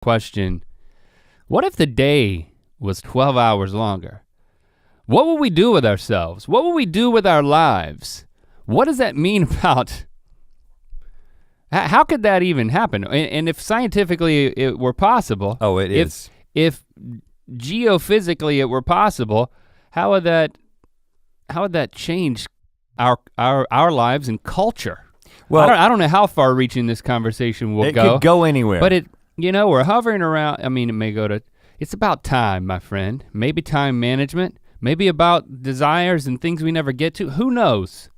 question, what if the day was 12 hours longer? What would we do with ourselves? What would we do with our lives? What does that mean about, how could that even happen? And if scientifically it were possible. Oh, it is. If geophysically it were possible, how would that change our lives and culture? Well, I don't know how far reaching this conversation will go. It could go anywhere. But we're hovering around, I mean, it may go to, it's about time, my friend. Maybe time management, maybe about desires and things we never get to, who knows?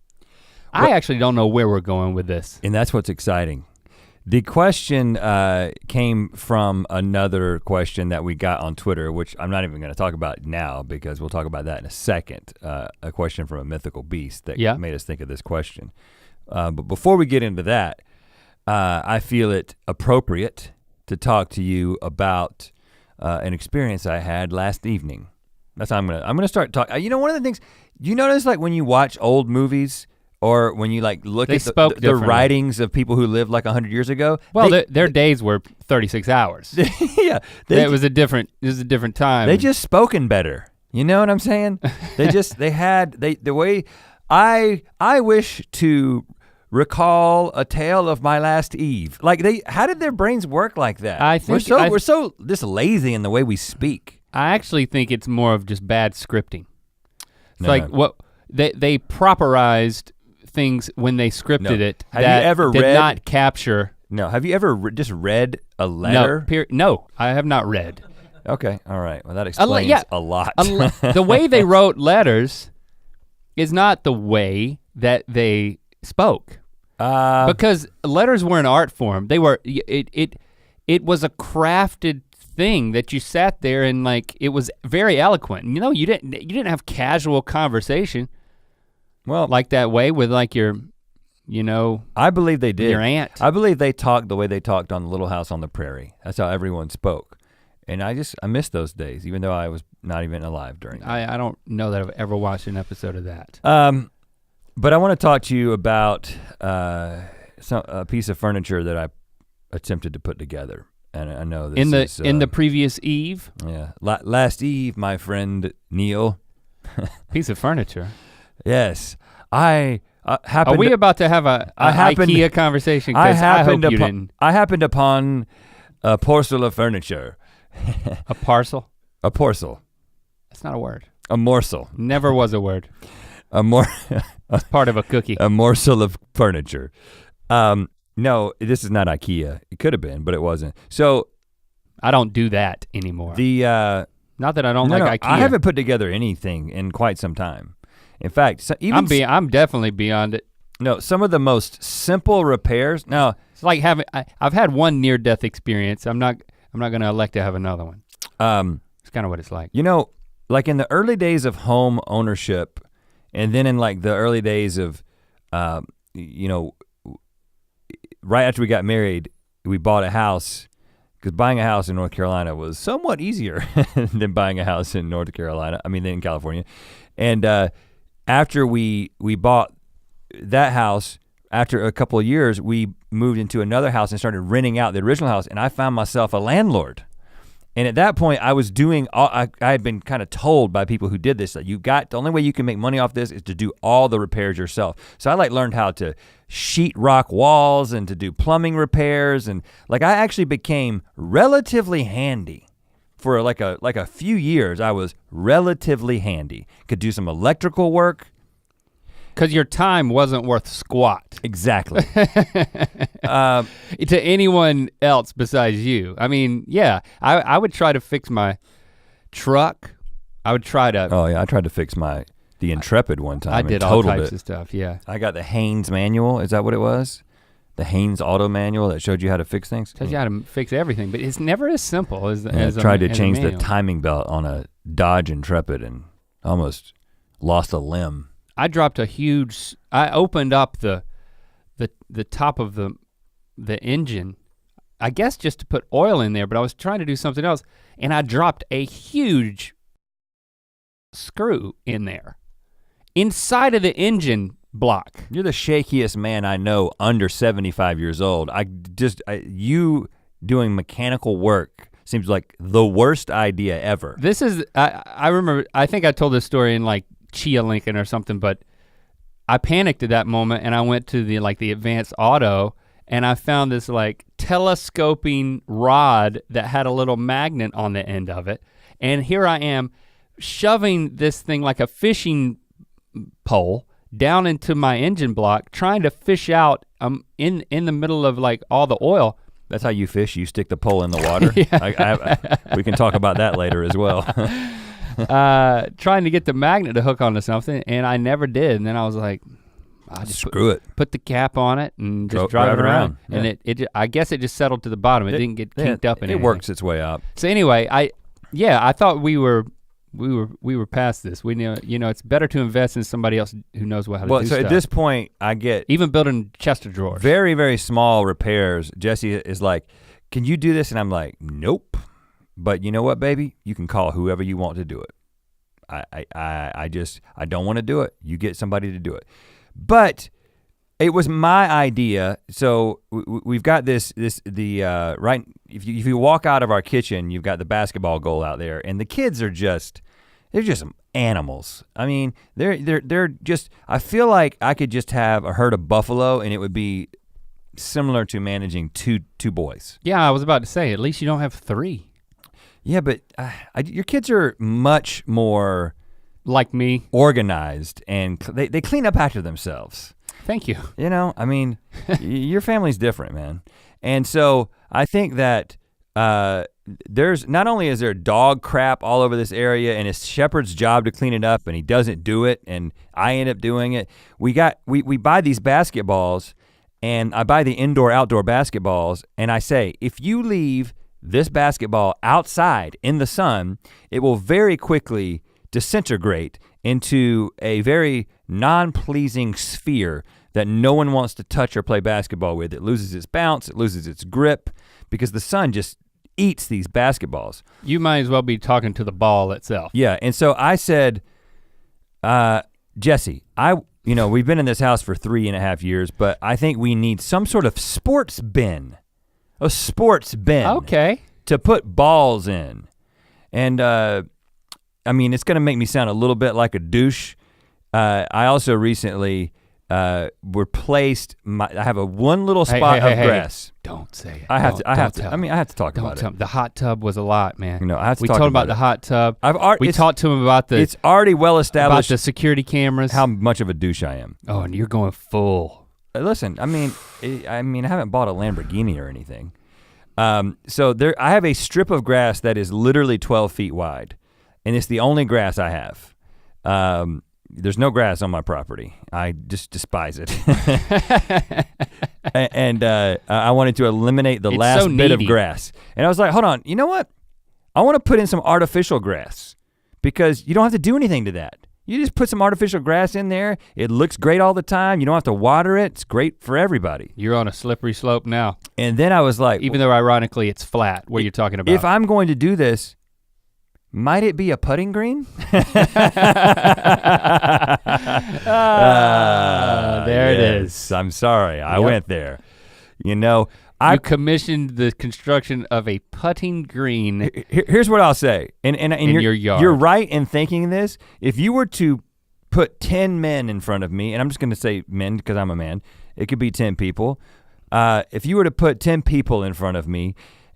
Well, I actually don't know where we're going with this. And that's what's exciting. The question came from another question that we got on Twitter, which I'm not even gonna talk about now because we'll talk about that in a second. A question from a mythical beast that made us think of this question. But before we get into that, I feel it appropriate to talk to you about an experience I had last evening. That's how I'm gonna start talking. You know, one of the things, you notice like when you watch old movies or when you like look at the writings of people who lived like 100 years ago. Well, their days were 36 hours. Yeah. It was a different time. They just spoken better. You know what I'm saying? The way I wish to recall a tale of my last eve. Like how did their brains work like that? I think we're so just lazy in the way we speak. I actually think it's more of just bad scripting. It's like what they properized things when they scripted it. Have you ever did not capture? No. Have you ever just read a letter? No, I have not read. Okay, all right. Well, that explains a lot. The way they wrote letters is not the way that they spoke. Because letters were an art form. They were it was a crafted thing that you sat there and like it was very eloquent. You know, you didn't have casual conversation. Well, like that way with like your, I believe they did. Your aunt. I believe they talked the way they talked on the Little House on the Prairie. That's how everyone spoke. And I miss those days, even though I was not even alive during that. I don't know that I've ever watched an episode of that. But I want to talk to you about a piece of furniture that I attempted to put together. And I know this in the previous eve? Yeah, last eve, my friend Neil. Piece of furniture? Yes, I happened. Are we about to have an IKEA conversation? I happened upon a parcel of furniture. A parcel? A parcel. That's not a word. A morsel. Never was a word. It's part of a cookie. A morsel of furniture. No, this is not IKEA. It could have been, but it wasn't. So I don't do that anymore. Not that I don't like IKEA. I haven't put together anything in quite some time. In fact, I'm definitely beyond it. No, some of the most simple repairs. Now it's like I've had one near-death experience. I'm not gonna elect to have another one. It's kind of what it's like. You know, like in the early days of home ownership, and then in like the early days of, right after we got married, we bought a house. Because buying a house in North Carolina was somewhat easier than buying a house in in California. And after we bought that house, after a couple of years, we moved into another house and started renting out the original house, and I found myself a landlord. And at that point, I was doing, I had been kind of told by people who did this that the only way you can make money off this is to do all the repairs yourself. So I learned how to sheet rock walls and to do plumbing repairs, and I actually became relatively handy. For like a few years, I was relatively handy. Could do some electrical work. Because your time wasn't worth squat. Exactly. To anyone else besides you. I mean, yeah, I would try to fix my truck. I would try to. Oh yeah, I tried to fix the Intrepid one time. I did all types of stuff, yeah. I got the Haynes manual, is that what it was? The Haynes auto manual that showed you how to fix things? Tells you how to fix everything, but it's never as simple as I tried to change the timing belt on a Dodge Intrepid and almost lost a limb. I dropped I opened up the top of the engine, I guess just to put oil in there, but I was trying to do something else, and I dropped a huge screw in there, inside of the engine block. You're the shakiest man I know under 75 years old. You doing mechanical work seems like the worst idea ever. This is, I remember, I think I told this story in like Chia Lincoln or something, but I panicked at that moment and I went to the advanced auto and I found this like telescoping rod that had a little magnet on the end of it. And here I am shoving this thing like a fishing pole down into my engine block, trying to fish out in the middle of like all the oil. That's how you fish, you stick the pole in the water? We can talk about that later as well. Trying to get the magnet to hook onto something and I never did. And then I was like, I just put the cap on it and just drive it around. Yeah. And I guess it just settled to the bottom. It didn't get kinked up in anything. It works its way up. So anyway, I thought we were past this. We knew, it's better to invest in somebody else who knows how to do stuff. Well, so at this point, I get even building chest of drawers. Very, very small repairs. Jesse is like, "Can you do this?" And I'm like, "Nope." But you know what, baby? You can call whoever you want to do it. I don't want to do it. You get somebody to do it. But it was my idea. So we've got right. If you walk out of our kitchen, you've got the basketball goal out there, and the kids are they're just animals. I mean, they're just. I feel like I could just have a herd of buffalo, and it would be similar to managing two boys. Yeah, I was about to say. At least you don't have 3. Yeah, but your kids are much more like me, organized, and they clean up after themselves. Thank you. I mean, your family's different, man. And so I think that there's not only is there dog crap all over this area, and it's Shepard's job to clean it up, and he doesn't do it, and I end up doing it. We buy these basketballs, and I buy the indoor-outdoor basketballs, and I say, if you leave this basketball outside in the sun, it will very quickly disintegrate into a very non-pleasing sphere that no one wants to touch or play basketball with. It loses its bounce, it loses its grip, because the sun just eats these basketballs. You might as well be talking to the ball itself. Yeah, and so I said, Jesse, we've been in this house for 3.5 years, but I think we need some sort of sports bin. A sports bin. Okay. To put balls in. And I mean, it's gonna make me sound a little bit like a douche. I also recently replaced I have one little spot of grass. Don't say it. I have to talk about it. The hot tub was a lot, man. I have to we talk told about him about the hot tub. We talked to him about it's already well established about the security cameras. How much of a douche I am. Oh, and you're going full. Listen, I mean, I haven't bought a Lamborghini or anything. So I have a strip of grass that is literally 12 feet wide, and it's the only grass I have. There's no grass on my property. I just despise it. and I wanted to eliminate the last bit of grass. And I was like, hold on, you know what? I want to put in some artificial grass because you don't have to do anything to that. You just put some artificial grass in there. It looks great all the time. You don't have to water it. It's great for everybody. You're on a slippery slope now. And then I was like, even though ironically it's flat, what you're talking about. If I'm going to do this, might it be a putting green? There it is. I'm sorry, I went there. You commissioned the construction of a putting green. Here's what I'll say, and in your yard. You're right in thinking this. If you were to put 10 men in front of me, and I'm just gonna say men because I'm a man, it could be 10 people. If you were to put 10 people in front of me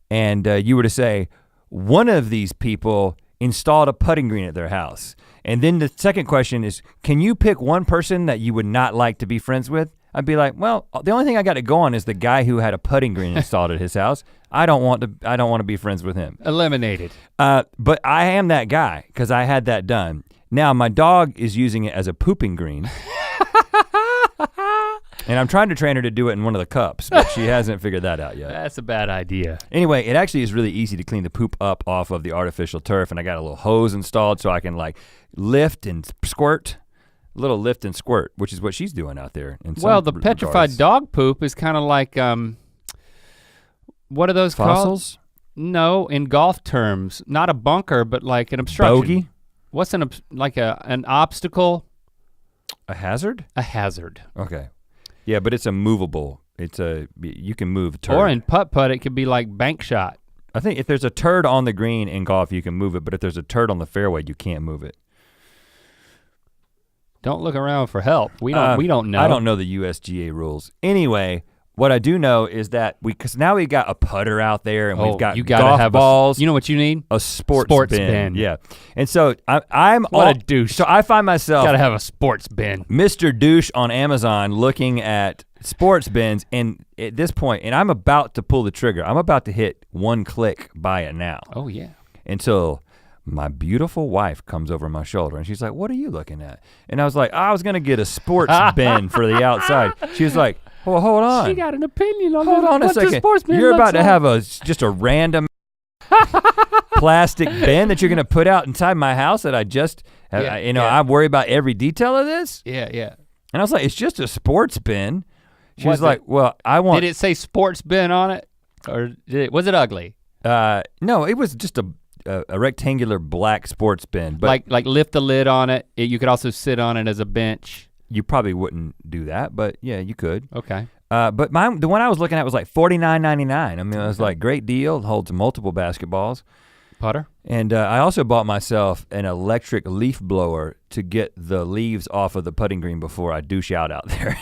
and you were to say, one of these people installed a putting green at their house, and then the second question is, can you pick one person that you would not like to be friends with? I'd be like, well, the only thing I got to go on is the guy who had a putting green installed at his house. I don't want to be friends with him. Eliminated. But I am that guy because I had that done. Now my dog is using it as a pooping green. And I'm trying to train her to do it in one of the cups, but she hasn't figured that out yet. That's a bad idea. Anyway, it actually is really easy to clean the poop up off of the artificial turf, and I got a little hose installed so I can like lift and squirt. Little lift and squirt, which is what she's doing out there. Well, the petrified dog poop is kind of like, what are those fossils? Called? No, in golf terms, not a bunker, but like an obstruction. Bogey? What's an obstacle? A hazard? A hazard. Okay. Yeah, but it's a movable you can move a turd. Or in putt-putt, it could be like bank shot. I think if there's a turd on the green in golf, you can move it, but if there's a turd on the fairway, you can't move it. Don't look around for help. We don't know. I don't know the USGA rules. Anyway, what I do know is that because now we've got a putter out there and we've got golf balls. You know what you need? A sports bin. Yeah. And so I'm what a douche. So I find myself gotta have a sports bin. Mr. Douche on Amazon looking at sports bins, and at this point, and I'm about to pull the trigger. I'm about to hit one click, buy it now. Oh yeah. Until my beautiful wife comes over my shoulder and she's like, "What are you looking at?" And I was like, "I was gonna get a sports bin for the outside." She was like, "Well, hold on. She got an opinion on hold on a second. You're about to have just a random plastic bin that you're gonna put out inside my house that I just, I worry about every detail of this." Yeah. And I was like, "It's just a sports bin." She was like, "Well, I want." Did it say sports bin on it, or was it ugly? No, it was just a rectangular black sports bin. But like lift the lid on it. You could also sit on it as a bench. You probably wouldn't do that, but yeah, you could. Okay. But the one I was looking at was like $49.99. I mean, it was like great deal. It holds multiple basketballs. Putter. And I also bought myself an electric leaf blower to get the leaves off of the putting green before I douche out there.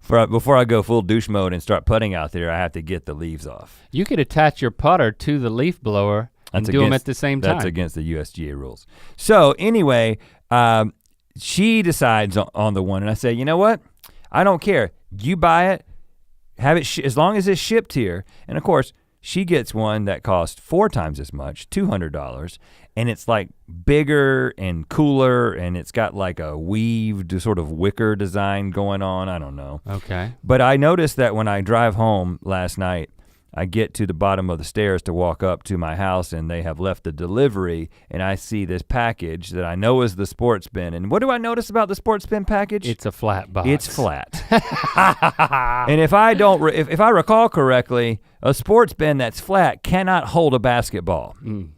Before I go full douche mode and start putting out there, I have to get the leaves off. You could attach your putter to the leaf blower and do them at the same time. That's against the USGA rules. So anyway, she decides on the one, and I say, "You know what? I don't care. You buy it, have it as long as it's shipped here." And of course, she gets one that costs 4 times as much, $200, and it's like bigger and cooler, and it's got like a weaved sort of wicker design going on. I don't know. Okay. But I noticed that when I drive home last night, I get to the bottom of the stairs to walk up to my house, and they have left the delivery, and I see this package that I know is the sports bin. And what do I notice about the sports bin package? It's a flat box. It's flat. And if I recall correctly, a sports bin that's flat cannot hold a basketball. Mm.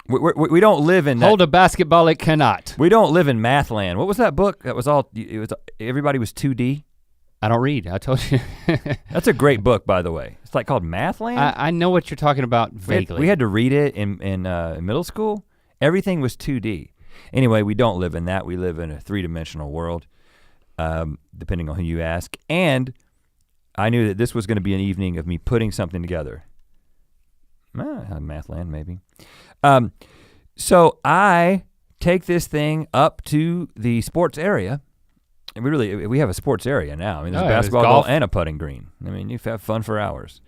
We don't live in that. Hold a basketball, it cannot. We don't live in math land. What was that book? That was everybody was 2D? I don't read, I told you. That's a great book, by the way. It's like called Mathland. I know what you're talking about vaguely. We had to read it in middle school. Everything was 2D. Anyway, we don't live in that. We live in a 3-dimensional world, depending on who you ask. And I knew that this was gonna be an evening of me putting something together. Mathland, maybe. So I take this thing up to the sports area. And we have a sports area now. I mean, there's a basketball goal and a putting green. I mean, you have fun for hours.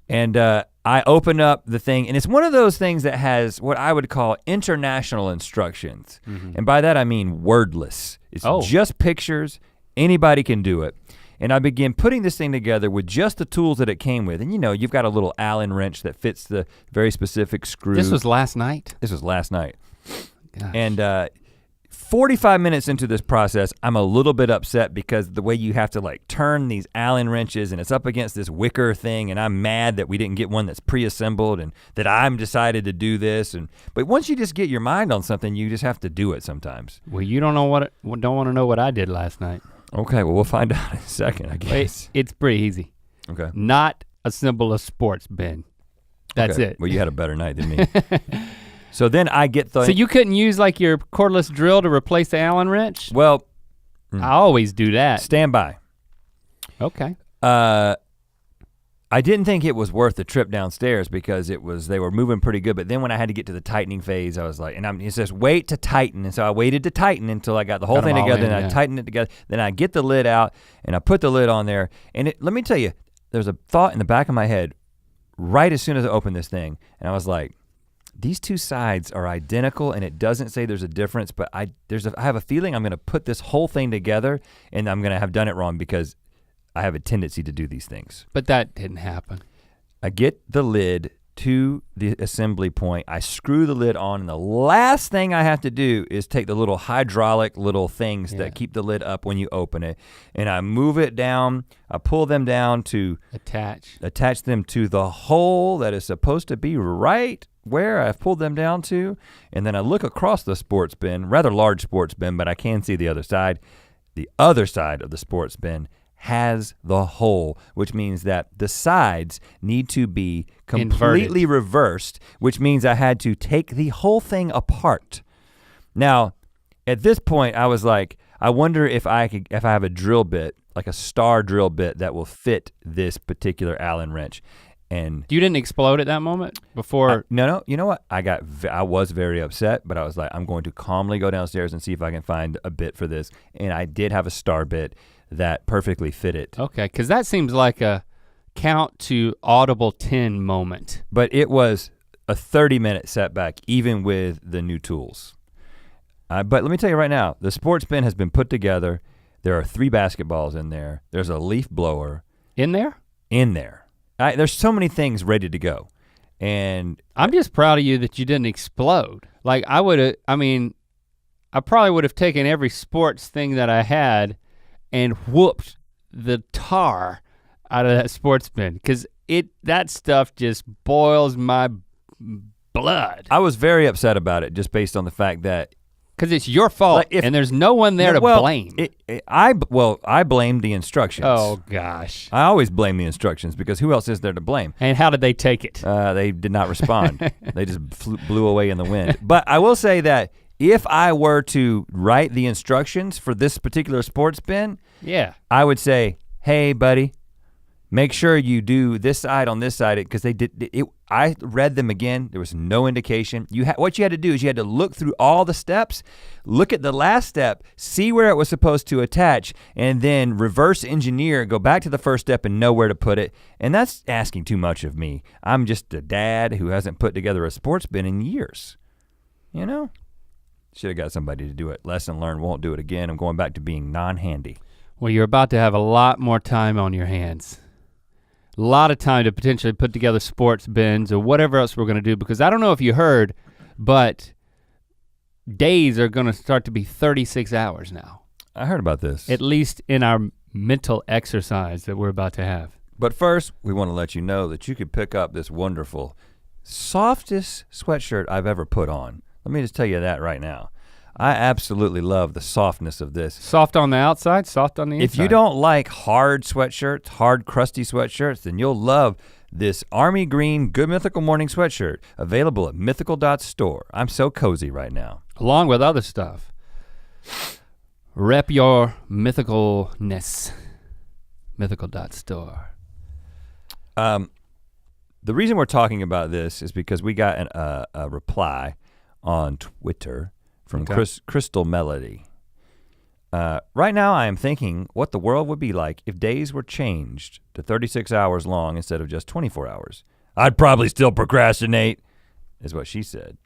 And I open up the thing, and it's one of those things that has what I would call international instructions. Mm-hmm. And by that I mean wordless. It's just pictures, anybody can do it. And I begin putting this thing together with just the tools that it came with. And you've got a little Allen wrench that fits the very specific screw. This was last night? This was last night. Gosh. And 45 minutes into this process, I'm a little bit upset because the way you have to like turn these Allen wrenches, and it's up against this wicker thing, and I'm mad that we didn't get one that's pre-assembled and that I'm decided to do this. But once you just get your mind on something, you just have to do it sometimes. Well, you don't want to know what I did last night. Okay, well we'll find out in a second, I guess. It's pretty easy. Okay. Not assemble a sports bin. That's it. Well, you had a better night than me. So then I get So you couldn't use like your cordless drill to replace the Allen wrench? Well, I always do that. Stand by. Okay. I didn't think it was worth the trip downstairs because they were moving pretty good, but then when I had to get to the tightening phase, I was like, it says wait to tighten, and so I waited to tighten until I got the whole thing together, and I tightened it together, then I get the lid out, and I put the lid on there, and let me tell you, there's a thought in the back of my head right as soon as I opened this thing, and I was like, these two sides are identical, and it doesn't say there's a difference, but I have a feeling I'm gonna put this whole thing together, and I'm gonna have done it wrong because I have a tendency to do these things. But that didn't happen. I get the lid to the assembly point, I screw the lid on, and the last thing I have to do is take the little hydraulic little things that keep the lid up when you open it, and I move it down, I pull them down to attach them to the hole that is supposed to be right where I've pulled them down to, and then I look across the sports bin, rather large sports bin, but I can see the other side. The other side of the sports bin has the hole, which means that the sides need to be completely reversed, which means I had to take the whole thing apart. Now, at this point, I was like, I wonder if I have a drill bit, like a star drill bit that will fit this particular Allen wrench. And you didn't explode at that moment before? No, you know what? I was very upset, but I was like, I'm going to calmly go downstairs and see if I can find a bit for this. And I did have a star bit that perfectly fit it. Okay, because that seems like a count to audible 10 moment. But it was a 30-minute setback, even with the new tools. But let me tell you right now, the sports bin has been put together. There are 3 basketballs in there. There's a leaf blower. In there? In there. There's so many things ready to go. And I'm just proud of you that you didn't explode. Like I probably would have taken every sports thing that I had and whooped the tar out of that sports bin, because that stuff just boils my blood. I was very upset about it just based on the fact that because it's your fault, and there's no one there to blame. I blamed the instructions. Oh gosh. I always blame the instructions because who else is there to blame? And how did they take it? They did not respond. They just blew away in the wind. But I will say that if I were to write the instructions for this particular sports bin, yeah, I would say, hey buddy, make sure you do this side on this side, because they did it. I read them again, there was no indication. What you had to do is you had to look through all the steps, look at the last step, see where it was supposed to attach, and then reverse engineer, go back to the first step and know where to put it. And that's asking too much of me. I'm just a dad who hasn't put together a sports bin in years. You know? Should have got somebody to do it. Lesson learned, won't do it again. I'm going back to being non-handy. Well, you're about to have a lot more time on your hands. A lot of time to potentially put together sports bins or whatever else we're gonna do, because I don't know if you heard, but days are gonna start to be 36 hours now. I heard about this. At least in our mental exercise that we're about to have. But first, we wanna let you know that you could pick up this wonderful, softest sweatshirt I've ever put on. Let me just tell you that right now. I absolutely love the softness of this. Soft on the outside, soft on the inside. If you don't like hard sweatshirts, hard crusty sweatshirts, then you'll love this army green Good Mythical Morning sweatshirt, available at mythical.store. I'm so cozy right now. Along with other stuff. Rep your mythicalness, mythical.store. The reason we're talking about this is because we got a reply on Twitter from Crystal Melody. Right now I am thinking what the world would be like if days were changed to 36 hours long instead of just 24 hours. I'd probably still procrastinate, is what she said.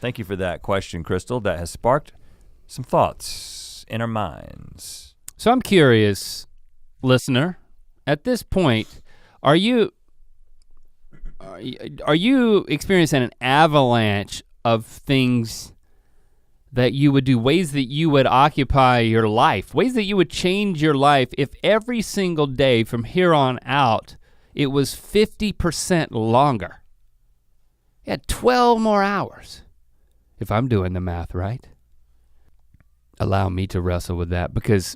Thank you for that question, Crystal. That has sparked some thoughts in our minds. So I'm curious, listener, at this point, are you experiencing an avalanche of things that you would do, ways that you would occupy your life, ways that you would change your life if every single day from here on out, it was 50% longer? You had 12 more hours, if I'm doing the math right. Allow me to wrestle with that, because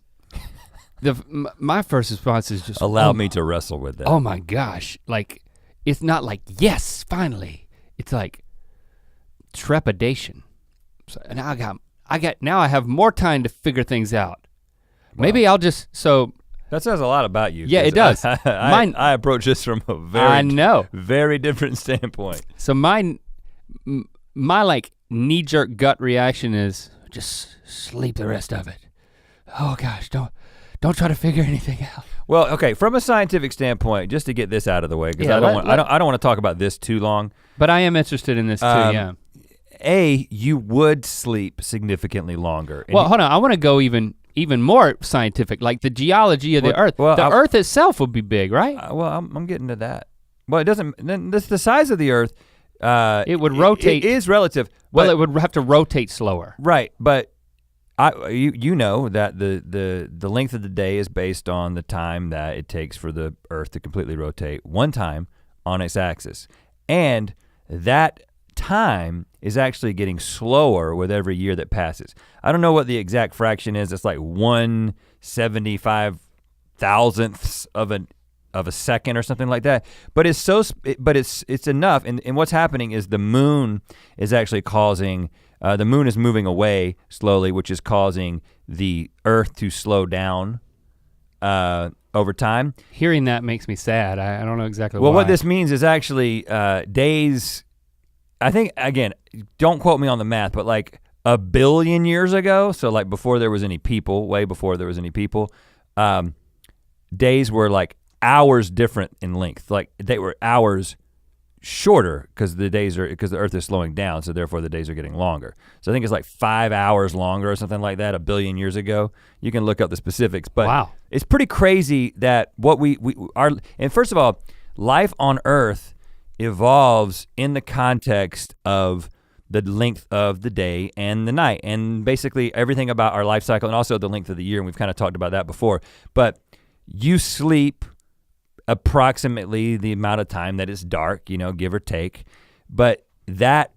my first response is just— Allow me to wrestle with that. Oh my gosh, like, it's not like, yes, finally. It's like trepidation. So now I have more time to figure things out. Wow. Maybe I'll just, that says a lot about you. Yeah, it does. I approach this from a very different standpoint. So my like knee-jerk gut reaction is just sleep the rest of it. Oh gosh, don't try to figure anything out. Well, okay, from a scientific standpoint, just to get this out of the way, because I don't want to talk about this too long. But I am interested in this too, yeah. You would sleep significantly longer. Well, hold on, I wanna go even more scientific, like the geology of the Earth. Well, the Earth itself would be big, right? I'm getting to that. Well, it doesn't, the size of the Earth, it would rotate. It is relative. Well, it would have to rotate slower. Right, but you know that the length of the day is based on the time that it takes for the Earth to completely rotate one time on its axis. And that time is actually getting slower with every year that passes. I don't know what the exact fraction is. It's like 1/75 thousandths of a second or something like that. But it's enough. And what's happening is the moon is actually causing, the moon is moving away slowly, which is causing the Earth to slow down over time. Hearing that makes me sad. I don't know exactly why. Well, what this means is actually days, I think, again, don't quote me on the math, but like 1 billion years ago, so like before there was any people, way before there was any people, days were like hours different in length. Like they were hours shorter because the Earth is slowing down, so therefore the days are getting longer. So I think it's like 5 hours longer or something like that 1 billion years ago. You can look up the specifics, but wow. It's pretty crazy that what we are, and first of all, life on Earth evolves in the context of the length of the day and the night, and basically everything about our life cycle and also the length of the year, and we've kind of talked about that before. But you sleep approximately the amount of time that it's dark, give or take. But that,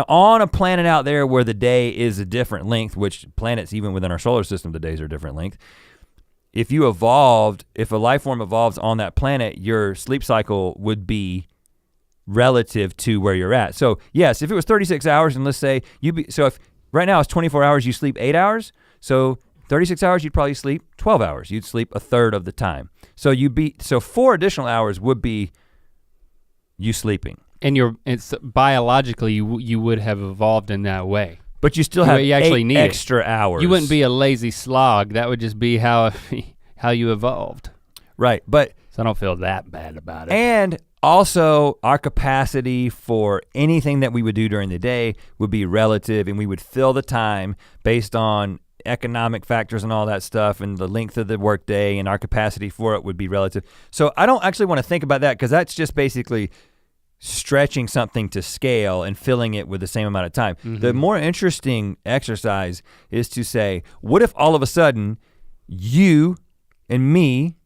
on a planet out there where the day is a different length, which planets even within our solar system, the days are different length. If a life form evolves on that planet, your sleep cycle would be relative to where you're at. So yes, if it was 36 hours and let's say if right now it's 24 hours, you sleep 8 hours. So 36 hours, you'd probably sleep 12 hours. You'd sleep a third of the time. So 4 additional hours would be you sleeping. And it's biologically you would have evolved in that way. But you still have you actually need extra hours. You wouldn't be a lazy slog. That would just be how you evolved. Right, but so I don't feel that bad about it. And also our capacity for anything that we would do during the day would be relative, and we would fill the time based on economic factors and all that stuff, and the length of the workday and our capacity for it would be relative. So I don't actually want to think about that because that's just basically stretching something to scale and filling it with the same amount of time. Mm-hmm. The more interesting exercise is to say, what if all of a sudden you and me,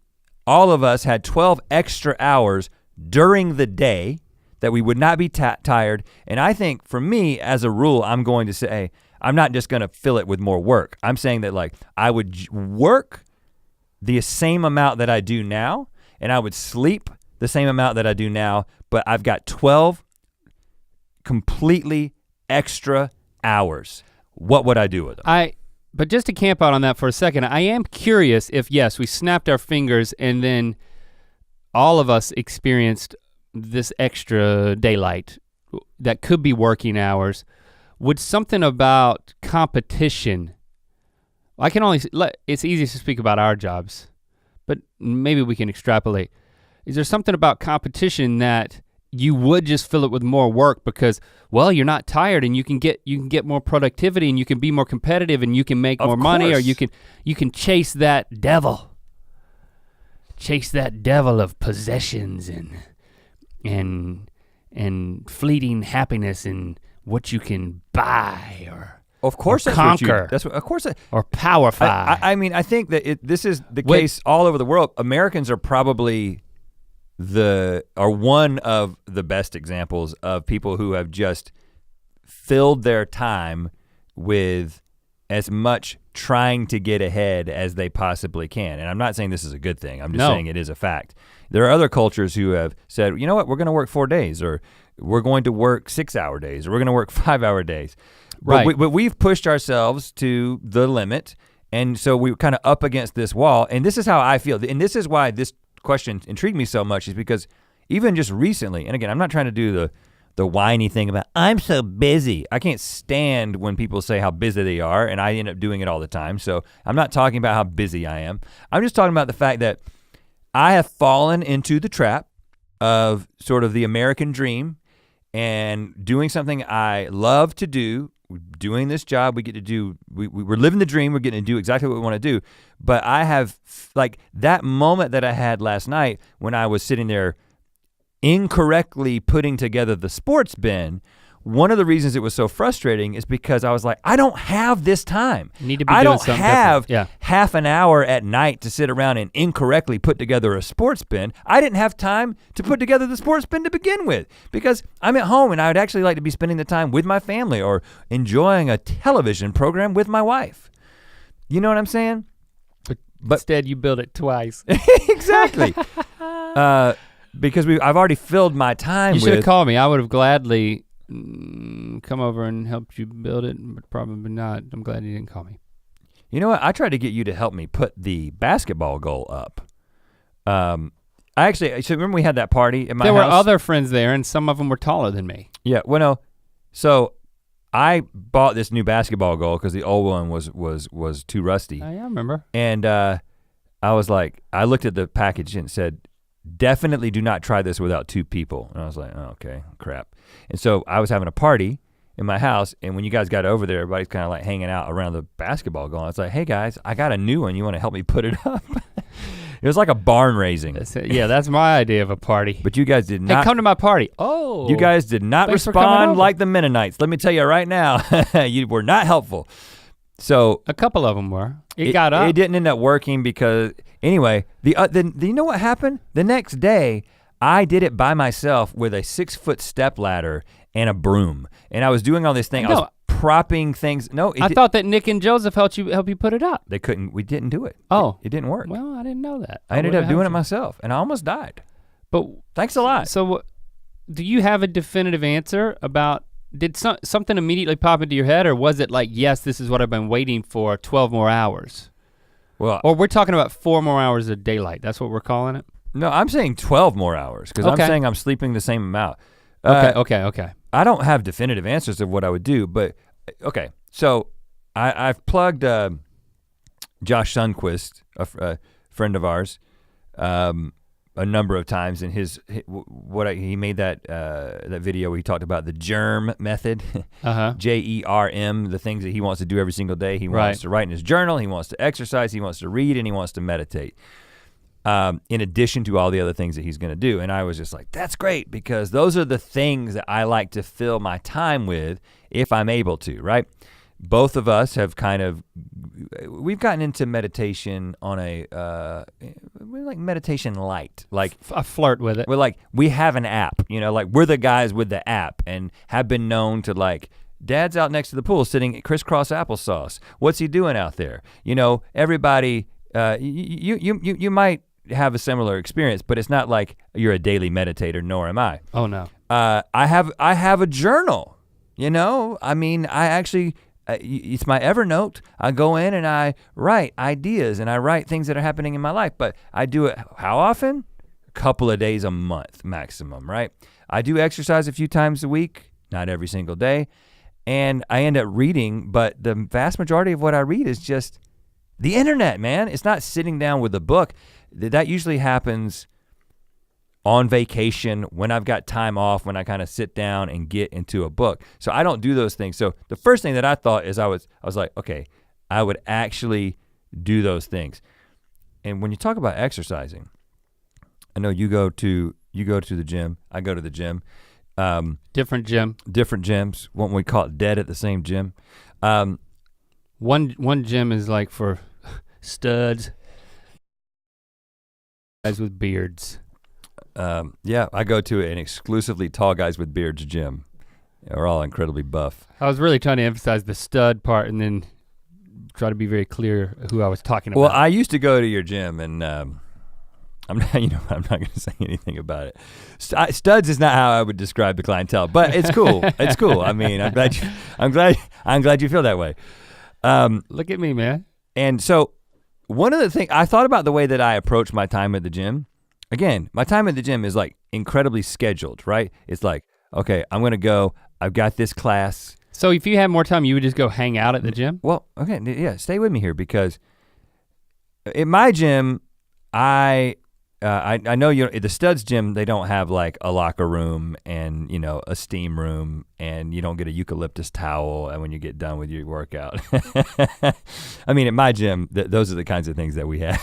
all of us had 12 extra hours during the day that we would not be tired? And I think for me, as a rule, I'm going to say, I'm not just gonna fill it with more work. I'm saying that like I would work the same amount that I do now, and I would sleep the same amount that I do now, but I've got 12 completely extra hours. What would I do with them? But just to camp out on that for a second, I am curious if, yes, we snapped our fingers and then all of us experienced this extra daylight that could be working hours. Would something about competition, it's easy to speak about our jobs, but maybe we can extrapolate. Is there something about competition that you would just fill it with more work because, well, you're not tired and you can get more productivity and you can be more competitive and you can make more money, or you can chase that devil. Chase that devil of possessions and fleeting happiness and what you can buy or conquer. Or powerfy. I mean, I think that this is the case all over the world. Americans are probably one of the best examples of people who have just filled their time with as much trying to get ahead as they possibly can. And I'm not saying this is a good thing. I'm just saying it is a fact. There are other cultures who have said, you know what, we're gonna work 4 days, or we're going to work 6-hour days, or we're gonna work 5-hour days. Right. But we've pushed ourselves to the limit, and so we're kind of up against this wall, and this is how I feel. And this is why this question intrigued me so much, is because even just recently, and again, I'm not trying to do the whiny thing about, I'm so busy. I can't stand when people say how busy they are, and I end up doing it all the time. So I'm not talking about how busy I am. I'm just talking about the fact that I have fallen into the trap of sort of the American dream and doing something I love to do. Doing this job, we get to do, we're living the dream, we're getting to do exactly what we want to do. But I have, like, that moment that I had last night when I was sitting there incorrectly putting together the sports bin, one of the reasons it was so frustrating is because I was like, I don't have this time. You need to be I doing don't have half an hour at night to sit around and incorrectly put together a sports bin. I didn't have time to put together the sports bin to begin with because I'm at home and I would actually like to be spending the time with my family or enjoying a television program with my wife. You know what I'm saying? But instead you build it twice. Exactly. Because I've already filled my time with. You should have called me. I would have gladly come over and helped you build it, but probably not. I'm glad you didn't call me. You know what? I tried to get you to help me put the basketball goal up. So remember we had that party at my house? There were other friends there and some of them were taller than me. Yeah, well no, so I bought this new basketball goal because the old one was too rusty. Oh, yeah, I remember. And I was like, I looked at the package and it said, definitely do not try this without 2 people. And I was like, oh, okay, crap. And so I was having a party in my house, and when you guys got over there, everybody's kind of like hanging out around the basketball goal. It's like, hey guys, I got a new one. You wanna help me put it up? It was like a barn raising. Yeah, that's my idea of a party. But you guys did not. Hey, come to my party. Oh. You guys did not respond like the Mennonites. Let me tell you right now, you were not helpful. So a couple of them were. It got up. It didn't end up working because, anyway, you know what happened? The next day, I did it by myself with a 6-foot step ladder and a broom. And I was doing all this thing. I was propping things. No, I thought that Nick and Joseph helped you put it up. They couldn't, we didn't do it. Oh. It didn't work. Well, I didn't know that. I ended up doing it myself and I almost died. But thanks a lot. So do you have a definitive answer about, did something immediately pop into your head, or was it like, yes, this is what I've been waiting for 12 more hours? Well, or we're talking about 4 more hours of daylight. That's what we're calling it? No, I'm saying 12 more hours because I'm saying I'm sleeping the same amount. Okay. I don't have definitive answers of what I would do, but okay. So I've plugged Josh Sundquist, a friend of ours, a number of times in he made that video where he talked about the GERM method, JERM, the things that he wants to do every single day. He wants to write in his journal, he wants to exercise, he wants to read, and he wants to meditate. In addition to all the other things that he's gonna do. And I was just like, that's great, because those are the things that I like to fill my time with if I'm able to, right? Both of us have we've gotten into meditation on we're like meditation light. Like I flirt with it. We have an app, like we're the guys with the app and have been known to like, Dad's out next to the pool sitting crisscross applesauce. What's he doing out there? Everybody, you might have a similar experience, but it's not like you're a daily meditator, nor am I. Oh no. I have a journal, I mean, I actually, it's my Evernote. I go in and I write ideas and I write things that are happening in my life, but I do it how often? A couple of days a month maximum, right? I do exercise a few times a week, not every single day, and I end up reading, but the vast majority of what I read is just the internet, man. It's not sitting down with a book. That usually happens on vacation, when I've got time off, when I kind of sit down and get into a book. So I don't do those things. So the first thing that I thought is I was like, okay, I would actually do those things. And when you talk about exercising, I know you go to the gym, I go to the gym. Different gym. Different gyms, what we call it, dead at the same gym. One gym is like for studs, guys with beards. Yeah, I go to an exclusively tall guys with beards gym. We're all incredibly buff. I was really trying to emphasize the stud part and then try to be very clear who I was talking about. Well, I used to go to your gym and I'm not gonna say anything about it. Studs is not how I would describe the clientele, but it's cool. It's cool. I mean, I'm glad you feel that way. Look at me, man. And so one of the things, I thought about the way that I approach my time at the gym. Again, my time at the gym is like incredibly scheduled, right? It's like, okay, I'm gonna go, I've got this class. So if you had more time, you would just go hang out at the gym? Well, okay, yeah, stay with me here, because in my gym, I know the Studs gym, they don't have like a locker room and a steam room, and you don't get a eucalyptus towel when you get done with your workout. I mean, at my gym, those are the kinds of things that we have.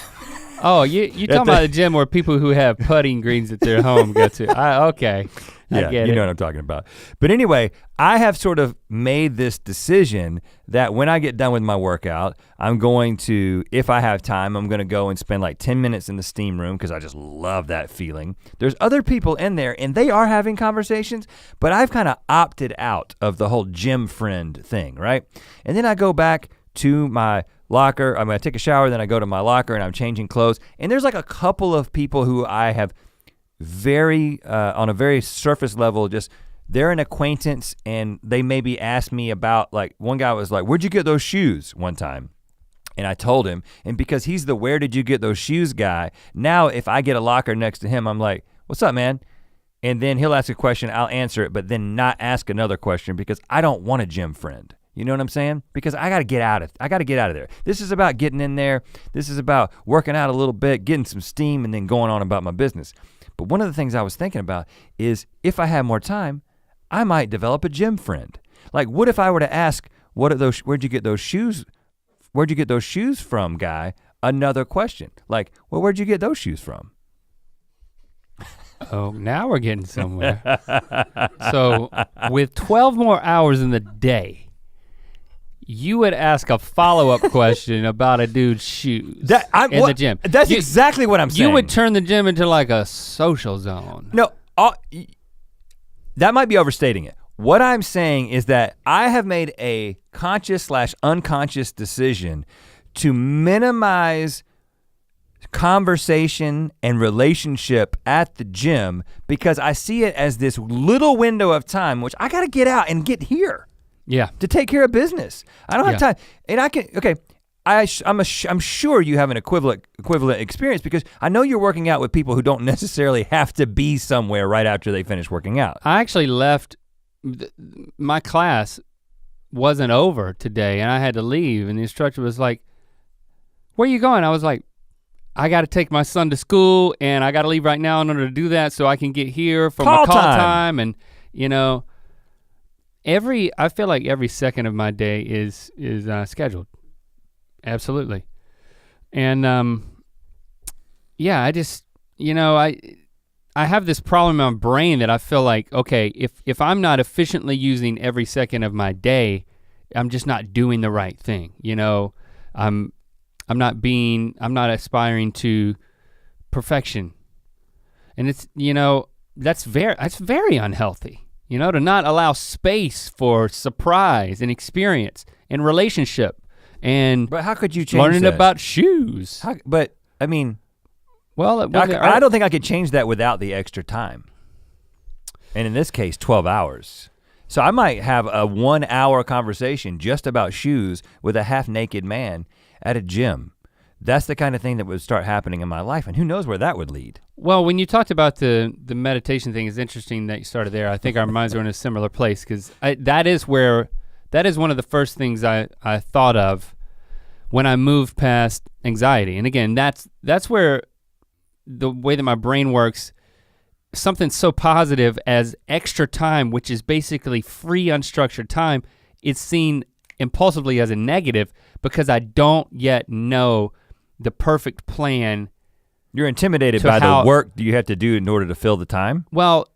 Oh, you talking about a gym where people who have putting greens at their home go to. Okay, yeah, I get you know what I'm talking about. But anyway, I have sort of made this decision that when I get done with my workout, I'm going to, if I have time, I'm gonna go and spend like 10 minutes in the steam room, because I just love that feeling. There's other people in there and they are having conversations, but I've kind of opted out of the whole gym friend thing, right? And then I go back to my locker, I take a shower, then I go to my locker and I'm changing clothes. And there's like a couple of people who I have on a very surface level, just they're an acquaintance and they maybe asked me about, like one guy was like, where'd you get those shoes one time? And I told him, and because he's the where did you get those shoes guy, now if I get a locker next to him, I'm like, what's up, man? And then he'll ask a question, I'll answer it, but then not ask another question because I don't want a gym friend. You know what I'm saying? Because I gotta get out of there. This is about getting in there. This is about working out a little bit, getting some steam, and then going on about my business. But one of the things I was thinking about is if I had more time, I might develop a gym friend. Like what if I were to ask, where'd you get those shoes from, guy? Another question, like, well, where'd you get those shoes from? Oh, now we're getting somewhere. So with 12 more hours in the day, you would ask a follow-up question about a dude's shoes in the gym. That's exactly what I'm saying. You would turn the gym into like a social zone. No, that might be overstating it. What I'm saying is that I have made a conscious/unconscious decision to minimize conversation and relationship at the gym because I see it as this little window of time which I gotta get out and get here. Yeah. To take care of business. I don't have time. And I can, okay, I'm sure you have an equivalent experience because I know you're working out with people who don't necessarily have to be somewhere right after they finish working out. I actually left, my class wasn't over today and I had to leave and the instructor was like, where are you going? I was like, I gotta take my son to school and I gotta leave right now in order to do that so I can get here for my call time. And you know, I feel like every second of my day is scheduled. Absolutely. And yeah, I just, you know, I have this problem in my brain that I feel like, okay, if I'm not efficiently using every second of my day, I'm just not doing the right thing. You know, I'm not aspiring to perfection. And it's, you know, that's very unhealthy, you know, to not allow space for surprise and experience and relationship and but how could you change learning that? About shoes. But I mean, well, I don't think I could change that without the extra time. And in this case, 12 hours. So I might have a 1 hour conversation just about shoes with a half naked man at a gym. That's the kind of thing that would start happening in my life, and who knows where that would lead. Well, when you talked about the meditation thing, it's interesting that you started there. I think our minds are in a similar place because that is one of the first things I thought of when I moved past anxiety. And again, that's where the way that my brain works, something so positive as extra time, which is basically free unstructured time, is seen impulsively as a negative because I don't yet know the perfect plan. You're intimidated by the work you have to do in order to fill the time? Well,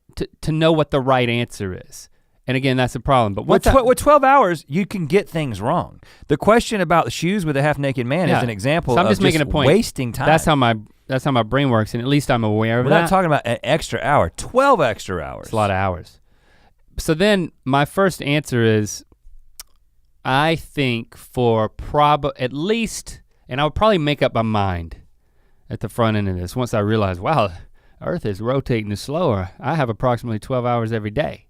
to know what the right answer is. And again, that's the problem. But with 12 hours, you can get things wrong. The question about the shoes with a half naked man is an example of just making a point. Wasting time. That's how my brain works, and at least I'm aware of that. We're not talking about an extra hour, 12 extra hours. It's a lot of hours. So then my first answer is, I think for at least, and I'll probably make up my mind at the front end of this once I realize, wow, Earth is rotating slower. I have approximately 12 hours every day.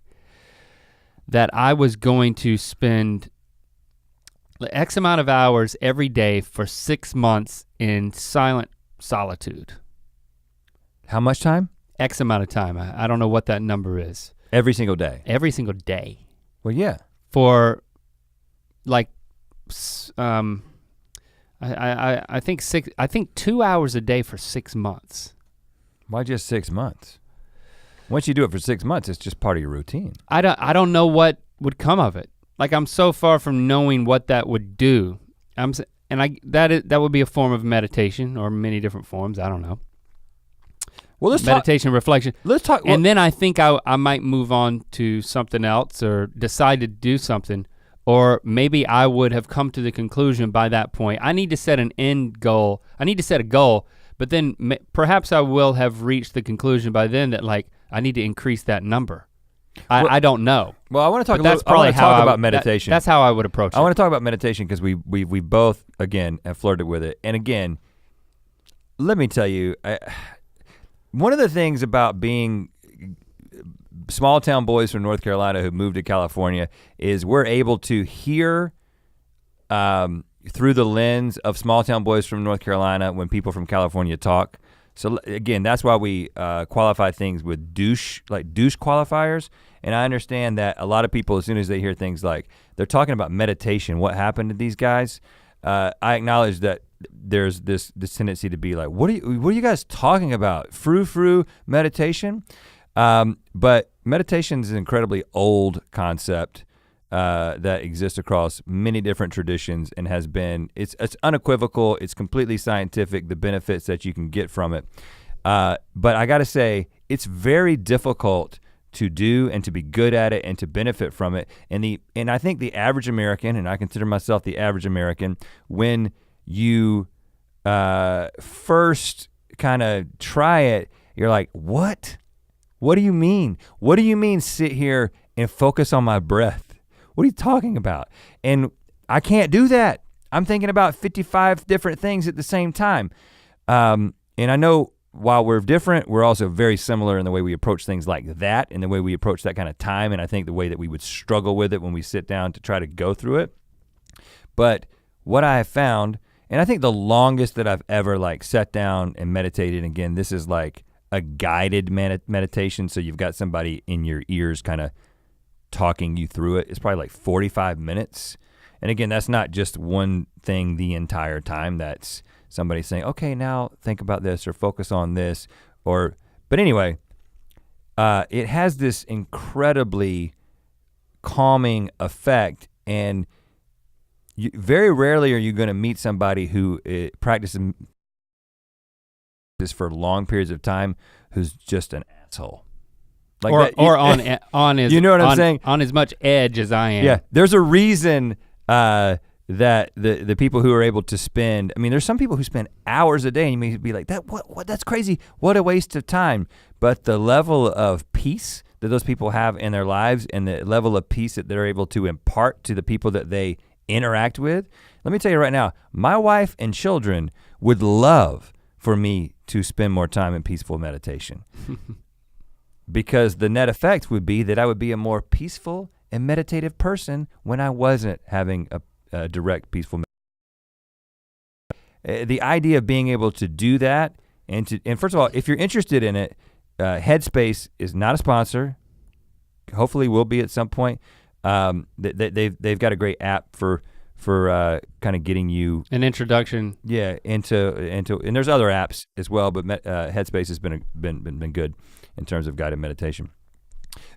That I was going to spend X amount of hours every day for 6 months in silent solitude. How much time? X amount of time. I don't know what that number is. Every single day? Every single day. Well, yeah. For like, I think 2 hours a day for 6 months. Why just 6 months? Once you do it for 6 months, it's just part of your routine. I don't know what would come of it. Like I'm so far from knowing what that would do. That would be a form of meditation or many different forms. I don't know. Well, meditation, reflection. Let's talk. And then I think I might move on to something else or decide to do something. Or maybe I would have come to the conclusion by that point, I need to set an end goal. I need to set a goal, but then perhaps I will have reached the conclusion by then that like, I need to increase that number. I don't know. Well, I want to talk about meditation. That's how I would approach it. I want to talk about meditation because we both, again, have flirted with it. And again, let me tell you, one of the things about being small town boys from North Carolina who moved to California is we're able to hear through the lens of small town boys from North Carolina when people from California talk. So again, that's why we qualify things with douche qualifiers. And I understand that a lot of people, as soon as they hear things like, they're talking about meditation, what happened to these guys? I acknowledge that there's this tendency to be like, what are you guys talking about? Frou meditation? But meditation is an incredibly old concept that exists across many different traditions and has been, it's unequivocal, it's completely scientific, the benefits that you can get from it. But I gotta say, it's very difficult to do and to be good at it and to benefit from it. And I think the average American, and I consider myself the average American, when you first kind of try it, you're like, what? What do you mean? What do you mean sit here and focus on my breath? What are you talking about? And I can't do that. I'm thinking about 55 different things at the same time. And I know while we're different, we're also very similar in the way we approach things like that and the way we approach that kind of time. And I think the way that we would struggle with it when we sit down to try to go through it. But what I have found, and I think the longest that I've ever like sat down and meditated, again, this is like a guided meditation. So you've got somebody in your ears kind of talking you through it. It's probably like 45 minutes. And again, that's not just one thing the entire time. That's somebody saying, okay, now think about this or focus on this. But anyway, it has this incredibly calming effect. And very rarely are you gonna meet somebody who practices this for long periods of time who's just an asshole. Like on his, you know what I'm saying? On as much edge as I am. Yeah, there's a reason that the people who are able to spend, I mean, there's some people who spend hours a day and you may be like, what that's crazy, what a waste of time. But the level of peace that those people have in their lives and the level of peace that they're able to impart to the people that they interact with, let me tell you right now, my wife and children would love for me to spend more time in peaceful meditation. Because the net effect would be that I would be a more peaceful and meditative person when I wasn't having a direct peaceful meditation. The idea of being able to do that, and first of all, if you're interested in it, Headspace is not a sponsor. Hopefully will be at some point. They've got a great app for kind of getting you an introduction. Yeah, into and there's other apps as well, but Headspace has been good in terms of guided meditation.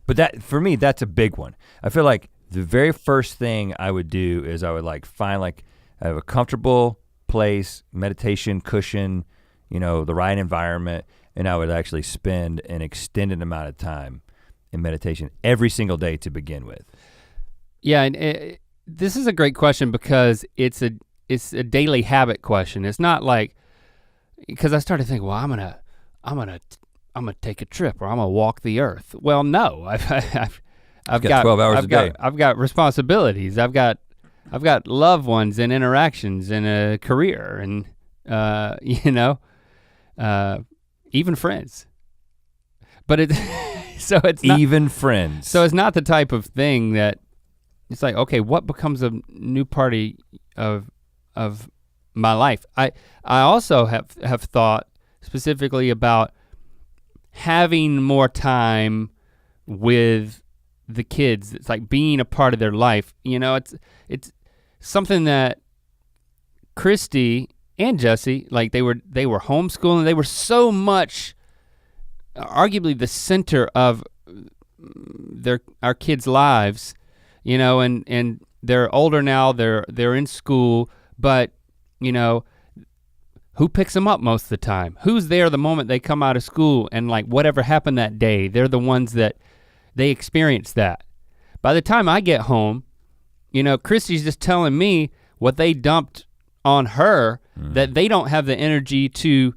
But that, for me, that's a big one. I feel like the very first thing I would do is I would like find like I have a comfortable place, meditation cushion, you know, the right environment, and I would actually spend an extended amount of time in meditation every single day to begin with. Yeah, and this is a great question because it's a daily habit question. It's not like, because I started thinking, well, I'm gonna take a trip or I'm gonna walk the earth. Well, no, I've got 12 hours a day. I've got responsibilities. I've got loved ones and interactions and a career and even friends. But so it's not, even friends. So it's not the type of thing that it's like, okay, what becomes a new party of my life? I also have thought specifically about having more time with the kids. It's like being a part of their life. You know, it's something that Christy and Jesse, like they were homeschooling. They were so much, arguably the center of our kids' lives, you know, and they're older now, they're in school, but you know, who picks them up most of the time? Who's there the moment they come out of school and like whatever happened that day, they're the ones that they experience that. By the time I get home, you know, Christy's just telling me what they dumped on her that they don't have the energy to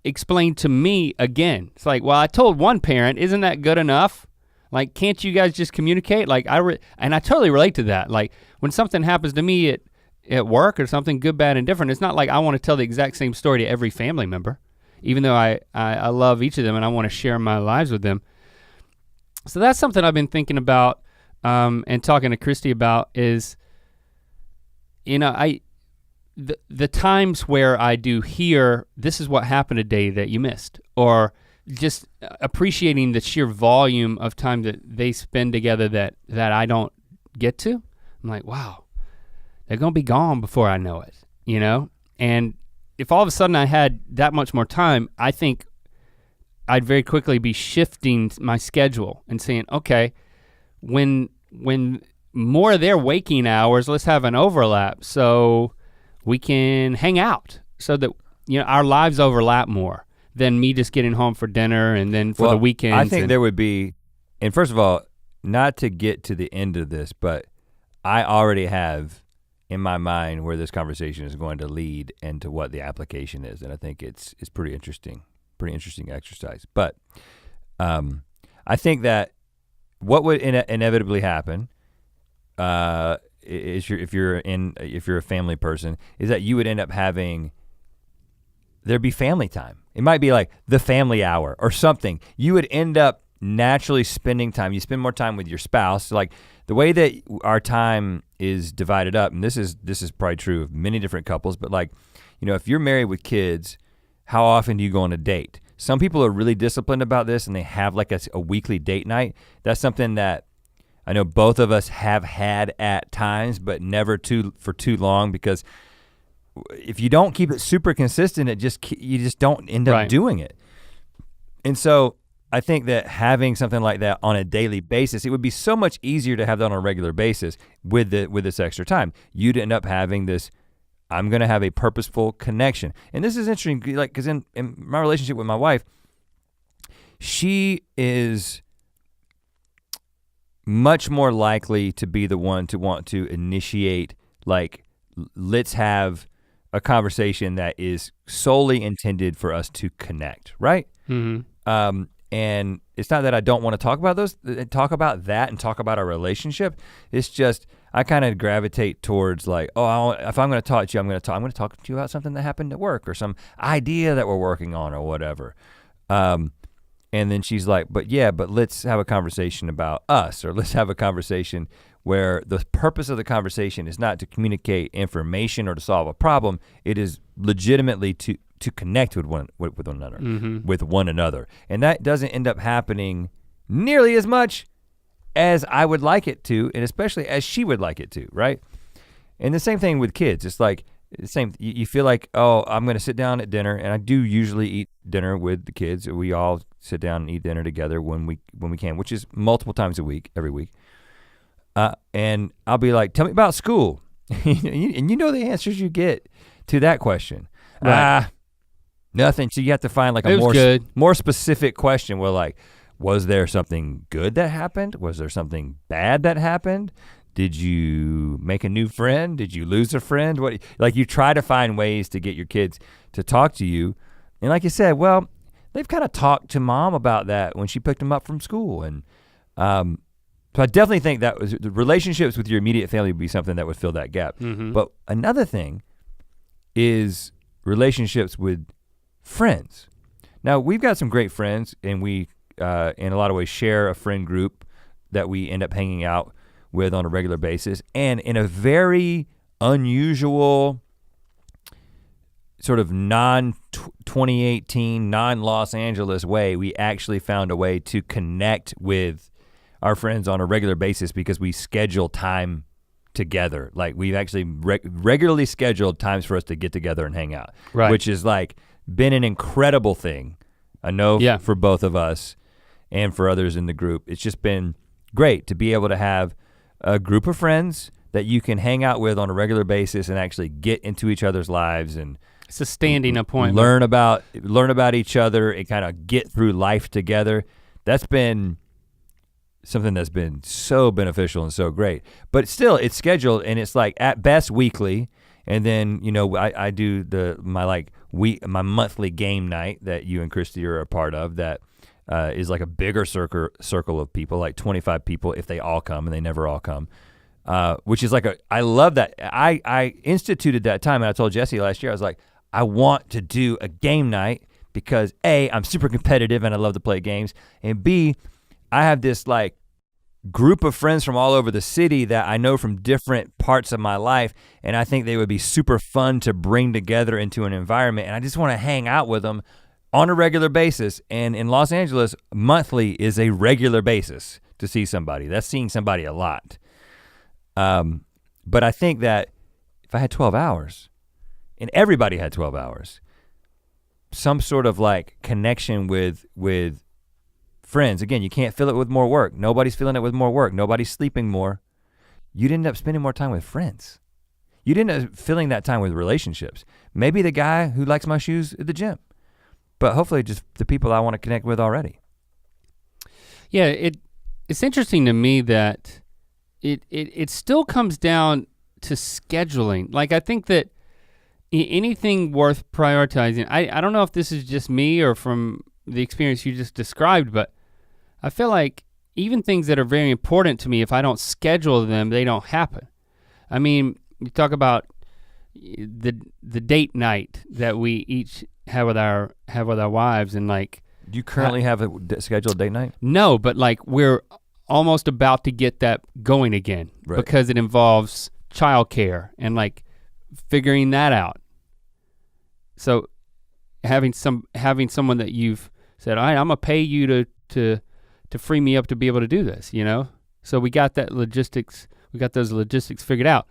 explain to me again. It's like, well, I told one parent, isn't that good enough? Like, can't you guys just communicate? Like, and I totally relate to that. Like, when something happens to me at work or something good, bad, and different, it's not like I want to tell the exact same story to every family member, even though I love each of them and I want to share my lives with them. So that's something I've been thinking about and talking to Christy about is, the times where I do hear, this is what happened today that you missed, or just appreciating the sheer volume of time that they spend together that I don't get to. I'm like, wow, they're gonna be gone before I know it, And if all of a sudden I had that much more time, I think I'd very quickly be shifting my schedule and saying, okay, when more of their waking hours, let's have an overlap so we can hang out so that our lives overlap more than me just getting home for dinner and then for the weekends. I think there would be, and first of all, not to get to the end of this, but I already have in my mind where this conversation is going to lead and to what the application is. And I think it's pretty interesting exercise. But I think that what would inevitably happen is if you're a family person, is that you would end up having, there'd be family time. It might be like the family hour or something. You would end up naturally spending time. You spend more time with your spouse. Like the way that our time is divided up, and this is probably true of many different couples, but like, if you're married with kids, how often do you go on a date? Some people are really disciplined about this and they have like a weekly date night. That's something that I know both of us have had at times, but never for too long, because if you don't keep it super consistent, you just don't end up doing it. And so I think that having something like that on a daily basis, it would be so much easier to have that on a regular basis with this extra time. You'd end up having this, I'm gonna have a purposeful connection. And this is interesting, like, because in my relationship with my wife, she is much more likely to be the one to want to initiate, like, let's have a conversation that is solely intended for us to connect, right? Mm-hmm. And it's not that I don't want to talk about that and talk about our relationship. It's just I kind of gravitate towards like, if I'm going to talk to you, I'm going to talk to you about something that happened at work or some idea that we're working on or whatever. And then she's like, but let's have a conversation about us, or let's have a conversation where the purpose of the conversation is not to communicate information or to solve a problem. It is legitimately to connect with one another, mm-hmm. with one another. And that doesn't end up happening nearly as much as I would like it to, and especially as she would like it to, right? And the same thing with kids. It's like, the same, you feel like, I'm gonna sit down at dinner, and I do usually eat dinner with the kids. We all sit down and eat dinner together when we can, which is multiple times a week, every week. And I'll be like, tell me about school. And you know the answers you get to that question. Right. Nothing. So you have to find like a more specific question where like, was there something good that happened? Was there something bad that happened? Did you make a new friend? Did you lose a friend? Like you try to find ways to get your kids to talk to you. And like you said, well, they've kind of talked to mom about that when she picked them up from school. And so I definitely think that the relationships with your immediate family would be something that would fill that gap. Mm-hmm. But another thing is relationships with friends. Now we've got some great friends, and we in a lot of ways share a friend group that we end up hanging out with on a regular basis. And in a very unusual sort of non-2018, non-Los Angeles way, we actually found a way to connect with our friends on a regular basis because we schedule time together. Like we've actually regularly scheduled times for us to get together and hang out, right. Which is like been an incredible thing. I know for both of us and for others in the group. It's just been great to be able to have a group of friends that you can hang out with on a regular basis and actually get into each other's lives and it's a standing appointment. Learn about each other and kind of get through life together. That's been something that's been so beneficial and so great. But still, it's scheduled and it's like at best weekly. And then, I do my monthly game night that you and Christy are a part of that is like a bigger circle of people, like 25 people if they all come, and they never all come. Which is like I love that. I instituted that time, and I told Jesse last year, I was like, I want to do a game night because A, I'm super competitive and I love to play games, and B, I have this like group of friends from all over the city that I know from different parts of my life, and I think they would be super fun to bring together into an environment, and I just wanna hang out with them on a regular basis. And in Los Angeles, monthly is a regular basis to see somebody. That's seeing somebody a lot. But I think that if I had 12 hours and everybody had 12 hours, some sort of like connection with friends. Again, you can't fill it with more work. Nobody's filling it with more work. Nobody's sleeping more. You'd end up spending more time with friends. You'd end up filling that time with relationships. Maybe the guy who likes my shoes at the gym, but hopefully just the people I want to connect with already. Yeah, it's interesting to me that it still comes down to scheduling. Like I think that anything worth prioritizing, I don't know if this is just me or from the experience you just described, but I feel like even things that are very important to me, if I don't schedule them, they don't happen. I mean, you talk about the date night that we each have with our wives, and like. Do you currently have a scheduled date night? No, but like we're almost about to get that going again, right, because it involves childcare and like figuring that out. So having someone that you've said, all right, I'm gonna pay you to free me up to be able to do this, you know? So we got those logistics figured out.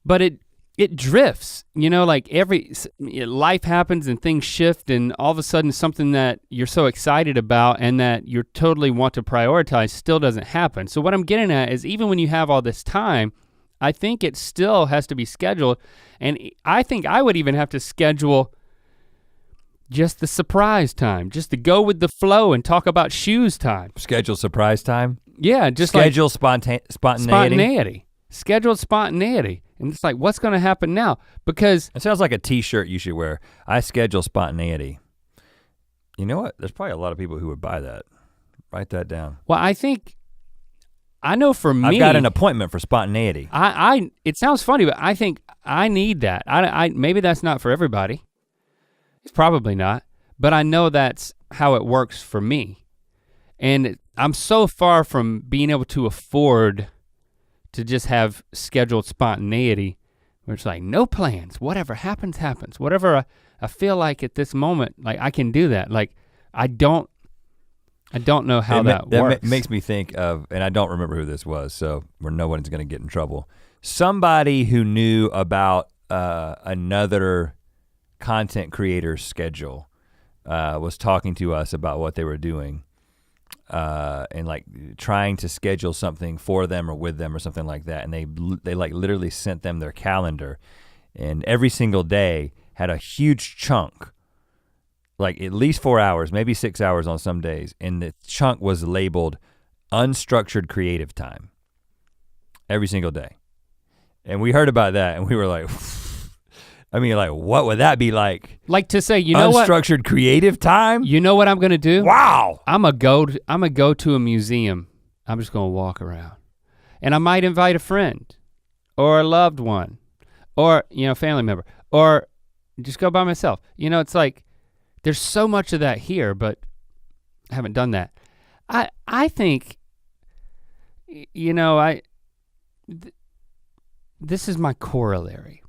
But it drifts, you know, like life happens and things shift, and all of a sudden something that you're so excited about and that you totally want to prioritize still doesn't happen. So what I'm getting at is even when you have all this time, I think it still has to be scheduled, and I think I would even have to schedule just the surprise time, just to go with the flow and talk about shoes time. Schedule surprise time? Yeah, just schedule like spontaneity. Scheduled spontaneity. And it's like, what's gonna happen now? Because it sounds like a t-shirt you should wear. I schedule spontaneity. You know what? There's probably a lot of people who would buy that. Write that down. Well, I know for me. I've got an appointment for spontaneity. It sounds funny, but I think I need that. Maybe that's not for everybody. It's probably not, but I know that's how it works for me. And I'm so far from being able to afford to just have scheduled spontaneity where it's like no plans, whatever happens, happens. Whatever I feel like at this moment, like I can do that. Like I don't know how that works. That makes me think of, and I don't remember who this was, so where no one's gonna get in trouble. Somebody who knew about another content creator's schedule was talking to us about what they were doing. And like trying to schedule something for them or with them or something like that, and they like literally sent them their calendar, and every single day had a huge chunk, like at least 4 hours, maybe 6 hours on some days, and the chunk was labeled unstructured creative time every single day. And we heard about that and we were like, I mean, like, what would that be like? Like to say, you know what? Unstructured creative time? You know what I'm gonna do? Wow. I'm gonna go to a museum. I'm just gonna walk around. And I might invite a friend or a loved one or, family member, or just go by myself. You know, it's like, there's so much of that here, but I haven't done that. I think, this is my corollary.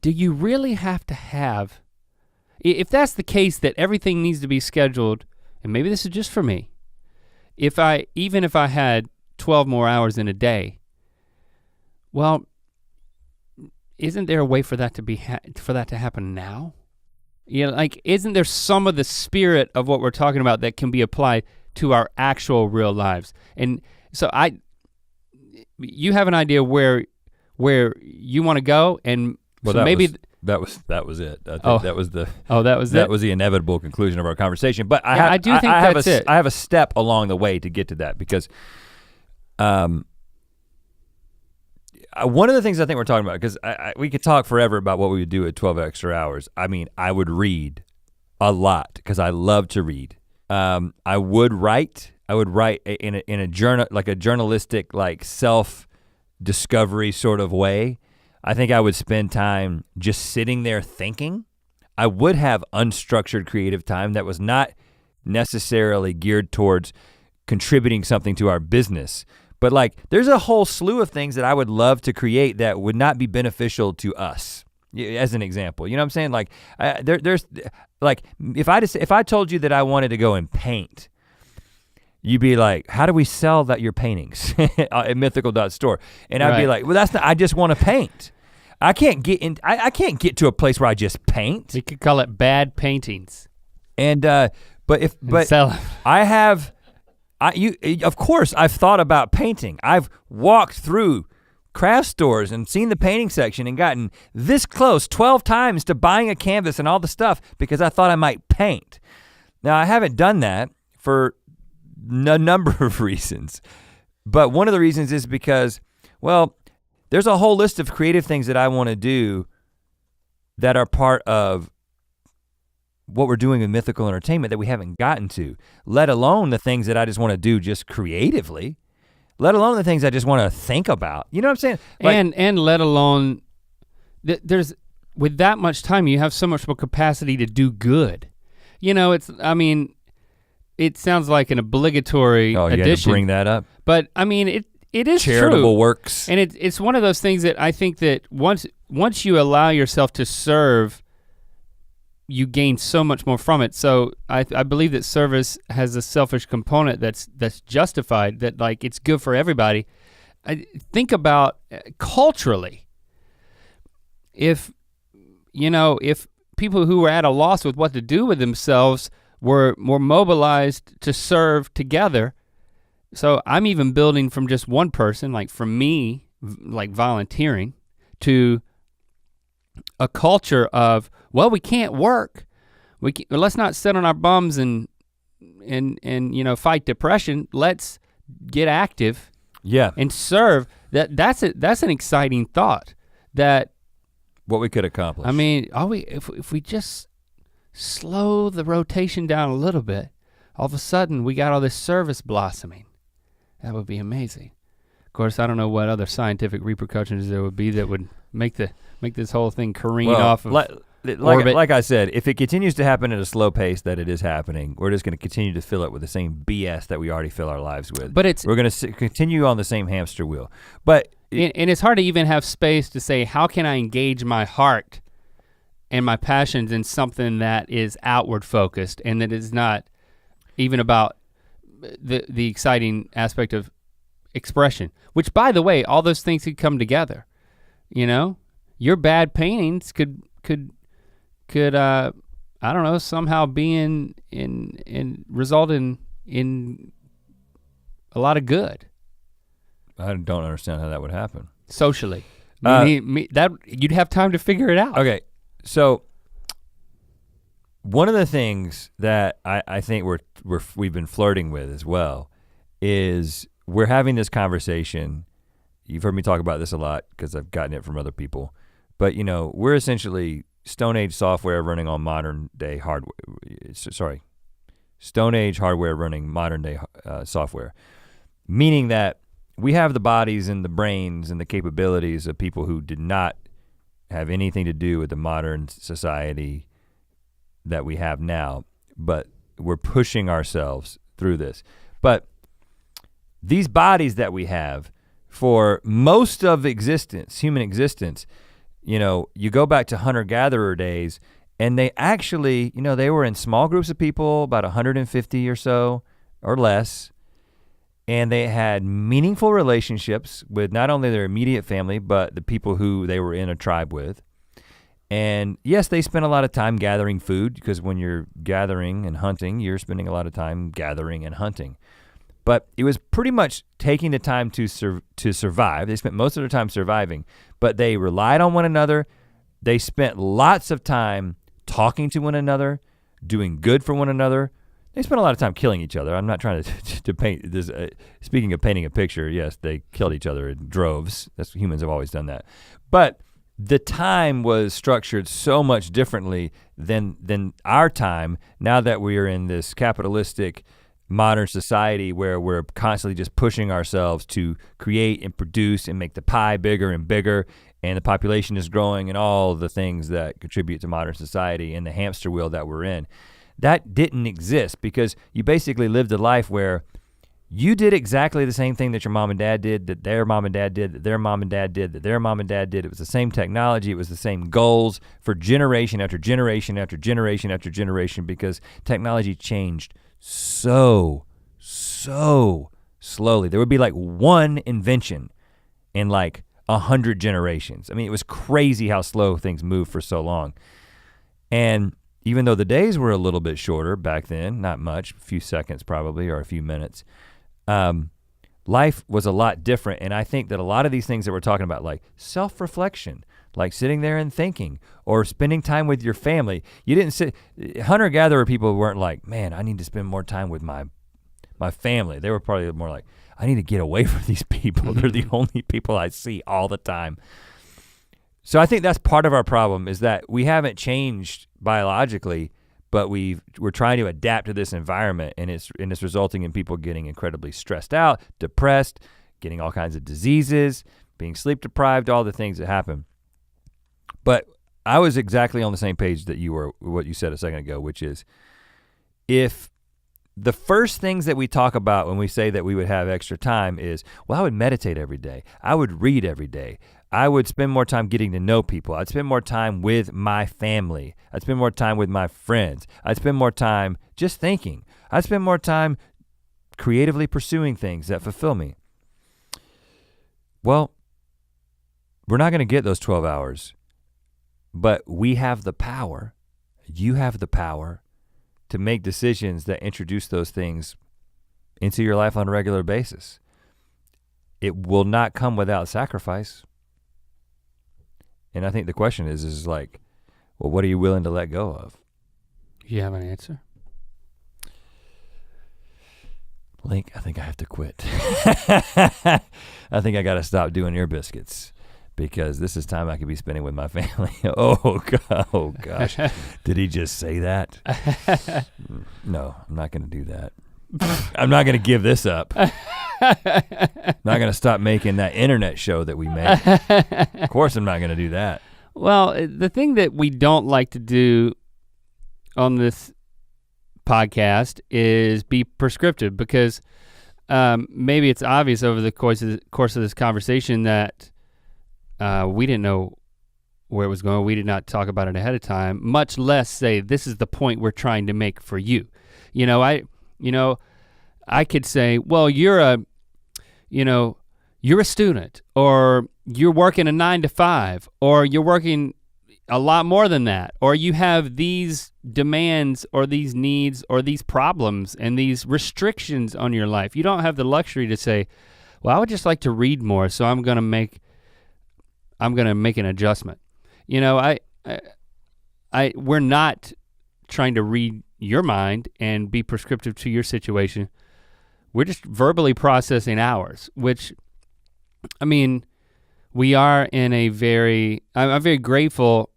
Do you really have to have, if that's the case that everything needs to be scheduled, and maybe this is just for me, even if I had 12 more hours in a day, well, isn't there a way for that to happen now? Like, isn't there some of the spirit of what we're talking about that can be applied to our actual real lives? And so you have an idea where you want to go, and well, so that was it. I think that was the inevitable conclusion of our conversation. But I think that's it. I have a step along the way to get to that, because one of the things I think we're talking about, because we could talk forever about what we would do at 12 extra hours. I mean, I would read a lot because I love to read. I would write in a journal, like a journalistic, like self-discovery sort of way. I think I would spend time just sitting there thinking. I would have unstructured creative time that was not necessarily geared towards contributing something to our business. But like, there's a whole slew of things that I would love to create that would not be beneficial to us, as an example. You know what I'm saying? Like, there's like, if I told you that I wanted to go and paint, you'd be like, how do we sell your paintings at mythical.store? And I'd be like, well, that's not, I just want to paint. I can't get to a place where I just paint. We could call it bad paintings. And sell them. Of course I've thought about painting. I've walked through craft stores and seen the painting section and gotten this close 12 times to buying a canvas and all the stuff because I thought I might paint. Now I haven't done that for a number of reasons, but one of the reasons is because, well, there's a whole list of creative things that I want to do that are part of what we're doing in Mythical Entertainment that we haven't gotten to, let alone the things that I just want to do just creatively, let alone the things I just want to think about. You know what I'm saying? Like, and let alone, there's, with that much time, you have so much more capacity to do good. You know, it sounds like an obligatory addition. You had to bring that up? But I mean, it is charitable true. works. And it's one of those things that I think that once you allow yourself to serve, you gain so much more from it. So I believe that service has a selfish component that's justified, that like it's good for everybody. Think about culturally, if people who were at a loss with what to do with themselves were more mobilized to serve together. So I'm even building from just one person, like from me, like volunteering, to a culture of, well, we can't work. Let's not sit on our bums and fight depression. Let's get active. Yeah. And serve. That's an exciting thought. That what we could accomplish. I mean, if we just slow the rotation down a little bit, all of a sudden we got all this service blossoming. That would be amazing. Of course, I don't know what other scientific repercussions there would be that would make this whole thing careen off of orbit. Like I said, if it continues to happen at a slow pace that it is happening, we're just gonna continue to fill it with the same BS that we already fill our lives with. But we're gonna continue on the same hamster wheel. But and it's hard to even have space to say, how can I engage my heart and my passions in something that is outward focused and that is not even about the exciting aspect of expression, which, by the way, all those things could come together. You know, your bad paintings could I don't know, somehow be in result in a lot of good. I don't understand how that would happen. Socially, that you'd have time to figure it out. Okay, so one of the things that I think we've been flirting with as well is we're having this conversation. You've heard me talk about this a lot because I've gotten it from other people, but we're essentially Stone Age software running on modern day hardware. Stone Age hardware running modern day software, meaning that we have the bodies and the brains and the capabilities of people who did not have anything to do with the modern society that we have now, but we're pushing ourselves through this. But these bodies that we have for most of existence, human existence, you go back to hunter-gatherer days and they actually, they were in small groups of people, about 150 or so or less, and they had meaningful relationships with not only their immediate family, but the people who they were in a tribe with. And yes, they spent a lot of time gathering food, because when you're gathering and hunting, you're spending a lot of time gathering and hunting. But it was pretty much taking the time to survive. They spent most of their time surviving, but they relied on one another. They spent lots of time talking to one another, doing good for one another. They spent a lot of time killing each other. I'm not trying to paint this. Speaking of painting a picture, yes, they killed each other in droves. Humans have always done that. But the time was structured so much differently than our time, now that we are in this capitalistic modern society where we're constantly just pushing ourselves to create and produce and make the pie bigger and bigger, and the population is growing and all the things that contribute to modern society and the hamster wheel that we're in. That didn't exist because you basically lived a life where you did exactly the same thing that your mom and dad did, that their mom and dad did, that their mom and dad did, that their mom and dad did. It was the same technology, it was the same goals for generation after generation after generation after generation, because technology changed so slowly. There would be like one invention in like 100 generations. I mean, it was crazy how slow things moved for so long. And even though the days were a little bit shorter back then, not much, a few seconds probably, or a few minutes, life was a lot different. And I think that a lot of these things that we're talking about, like self-reflection, like sitting there and thinking, or spending time with your family. You didn't sit, hunter-gatherer people weren't like, man, I need to spend more time with my family. They were probably more like, I need to get away from these people. They're the only people I see all the time. So I think that's part of our problem, is that we haven't changed biologically, but we're trying to adapt to this environment, and it's resulting in people getting incredibly stressed out, depressed, getting all kinds of diseases, being sleep deprived, all the things that happen. But I was exactly on the same page that you were, what you said a second ago, which is, if the first things that we talk about when we say that we would have extra time is, well, I would meditate every day. I would read every day. I would spend more time getting to know people. I'd spend more time with my family. I'd spend more time with my friends. I'd spend more time just thinking. I'd spend more time creatively pursuing things that fulfill me. Well, we're not gonna get those 12 hours, but we have the power, you have the power to make decisions that introduce those things into your life on a regular basis. It will not come without sacrifice. And I think the question is like, well, what are you willing to let go of? You have an answer? Link, I think I have to quit. I think I gotta stop doing ear biscuits, because this is time I could be spending with my family. Oh gosh, did he just say that? No, I'm not gonna do that. I'm not gonna give this up. I'm not gonna stop making that internet show that we make. Of course I'm not gonna do that. Well, the thing that we don't like to do on this podcast is be prescriptive, because maybe it's obvious over the course of this conversation that we didn't know where it was going. We did not talk about it ahead of time, much less say this is the point we're trying to make for you. I could say, well, you're a student, or you're working a 9 to 5, or you're working a lot more than that, or you have these demands or these needs or these problems and these restrictions on your life. You don't have the luxury to say, well, I would just like to read more, so I'm gonna make an adjustment. We're not trying to read your mind and be prescriptive to your situation. We're just verbally processing ours, which, I mean, we are in I'm very grateful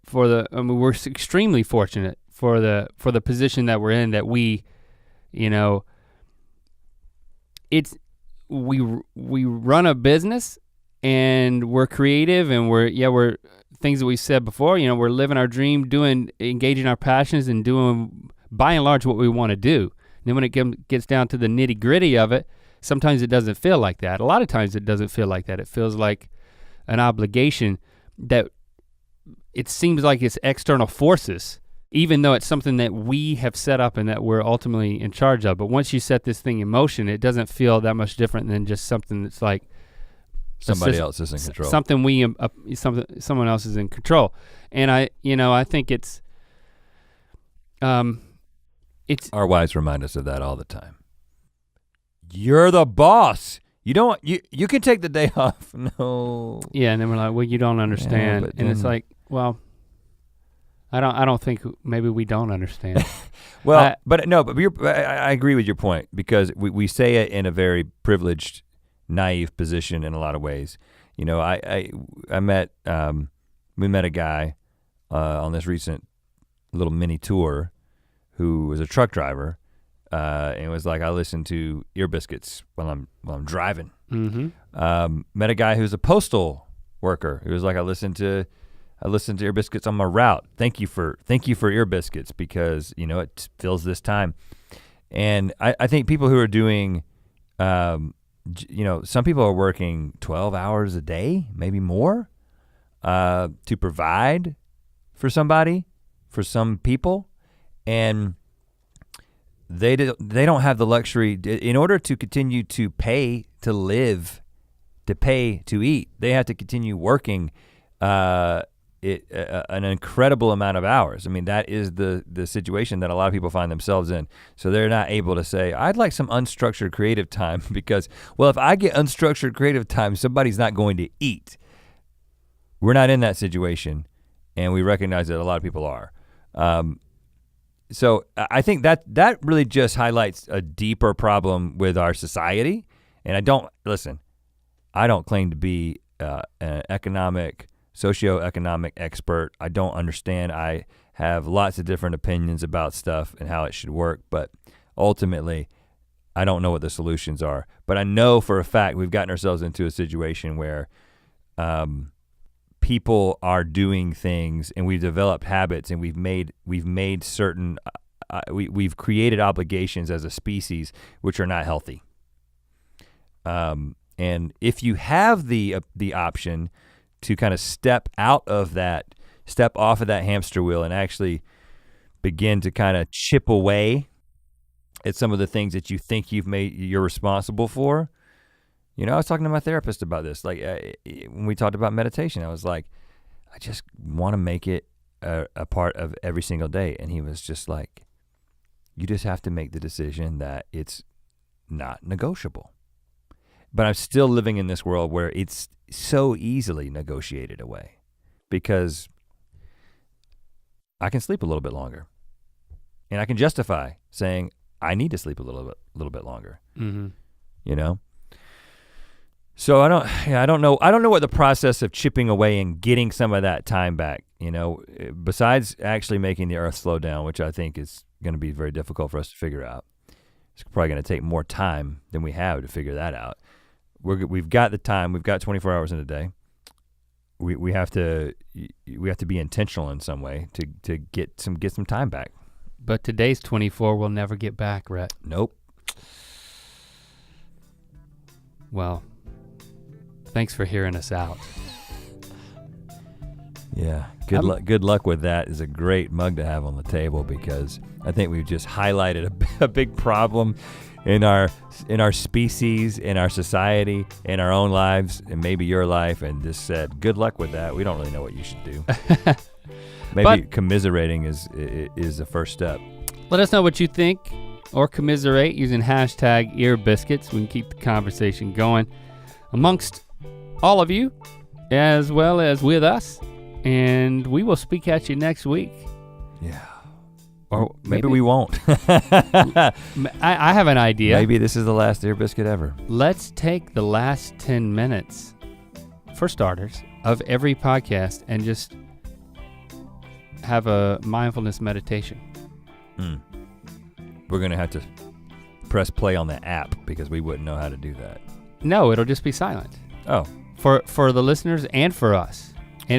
for we're extremely fortunate for the position that we're in, that we run a business, and we're creative, and we're things that we said before, we're living our dream, engaging our passions, and doing by and large what we want to do. And then when it gets down to the nitty gritty of it, sometimes it doesn't feel like that. A lot of times it doesn't feel like that. It feels like an obligation that it seems like it's external forces, even though it's something that we have set up and that we're ultimately in charge of. But once you set this thing in motion, it doesn't feel that much different than just something that's like somebody else is in control. Someone else is in control. And I think it's our wives remind us of that all the time. You're the boss. You can take the day off. No. Yeah, and then we're like, well, you don't understand. Yeah, and it's like, well, I don't think maybe we don't understand. Well, I agree with your point, because we say it in a very privileged, naive position in a lot of ways. I met we met a guy on this recent little mini tour who was a truck driver, and it was like, I listen to Ear Biscuits while I'm driving. Met a guy who's a postal worker. It was like, I listen to Ear Biscuits on my route. Thank you for Ear Biscuits, because it fills this time. And I think people who are doing, some people are working 12 hours a day, maybe more, to provide for some people, and they don't have the luxury, in order to continue to pay to live, to pay to eat, they have to continue working an incredible amount of hours. I mean, that is the situation that a lot of people find themselves in. So they're not able to say, I'd like some unstructured creative time, because, well, if I get unstructured creative time, somebody's not going to eat. We're not in that situation, and we recognize that a lot of people are. So I think that really just highlights a deeper problem with our society. And I don't claim to be an socioeconomic expert. I don't understand. I have lots of different opinions about stuff and how it should work, but ultimately, I don't know what the solutions are. But I know for a fact we've gotten ourselves into a situation where people are doing things, and we've developed habits, and we've made certain we've created obligations as a species which are not healthy. And if you have the option to kind of step off of that hamster wheel and actually begin to kind of chip away at some of the things that you think you're responsible for. I was talking to my therapist about this. Like when we talked about meditation, I was like, I just want to make it a part of every single day. And he was just like, you just have to make the decision that it's not negotiable. But I'm still living in this world where it's so easily negotiated away, because I can sleep a little bit longer, and I can justify saying I need to sleep a little bit longer. So I don't know what the process of chipping away and getting some of that time back, besides actually making the earth slow down, which I think is going to be very difficult for us to figure out. It's probably going to take more time than we have to figure that out. We've got the time. We've got 24 hours in a day. We have to be intentional in some way to get some time back. But today's 24 we'll never get back, Rhett. Nope. Well, thanks for hearing us out. Yeah, good luck with that. Is a great mug to have on the table, because I think we've just highlighted a big problem in our species, in our society, in our own lives, and maybe your life, and just said, good luck with that. We don't really know what you should do. Maybe commiserating is the first step. Let us know what you think, or commiserate using hashtag #EarBiscuits. We can keep the conversation going amongst all of you, as well as with us. And we will speak at you next week. Yeah. Or maybe we won't. I have an idea. Maybe this is the last Ear Biscuit ever. Let's take the last 10 minutes, for starters, of every podcast and just have a mindfulness meditation. We're gonna have to press play on the app, because we wouldn't know how to do that. No, it'll just be silent. Oh. For the listeners and for us.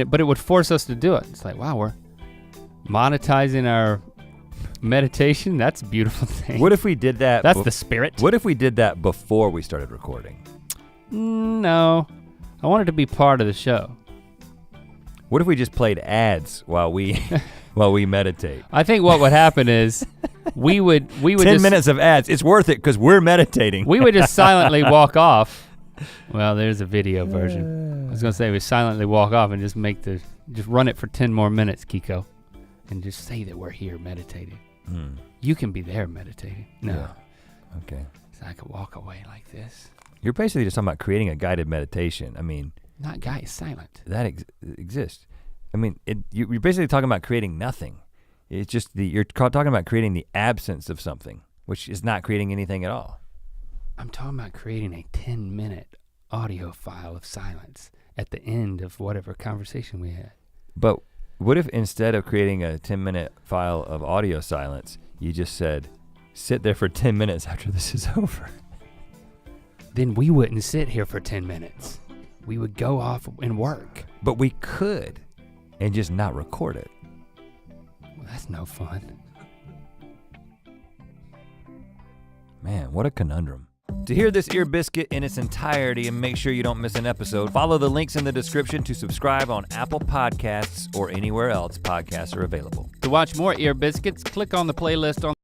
But it would force us to do it. It's like, wow, we're monetizing our meditation. That's a beautiful thing. What if we did that? That's the spirit. What if we did that before we started recording? No, I want it to be part of the show. What if we just played ads while we meditate? I think what would happen is we would 10 minutes of ads. It's worth it because we're meditating. We would just silently walk off. Well, there's a video version. I was gonna say we silently walk off and just run it for 10 more minutes, Kiko, and just say that we're here meditating. You can be there meditating. No. Yeah. Okay. So I could walk away like this. You're basically just talking about creating a guided meditation. I mean, not guided, silent. That exists. I mean, you're basically talking about creating nothing. It's just you're talking about creating the absence of something, which is not creating anything at all. I'm talking about creating a 10-minute audio file of silence at the end of whatever conversation we had. But what if instead of creating a 10-minute file of audio silence, you just said, sit there for 10 minutes after this is over? Then we wouldn't sit here for 10 minutes. We would go off and work. But we could, and just not record it. Well, that's no fun. Man, what a conundrum. To hear this ear biscuit in its entirety and make sure you don't miss an episode, follow the links in the description to subscribe on Apple Podcasts or anywhere else podcasts are available. To watch more Ear Biscuits, click on the playlist on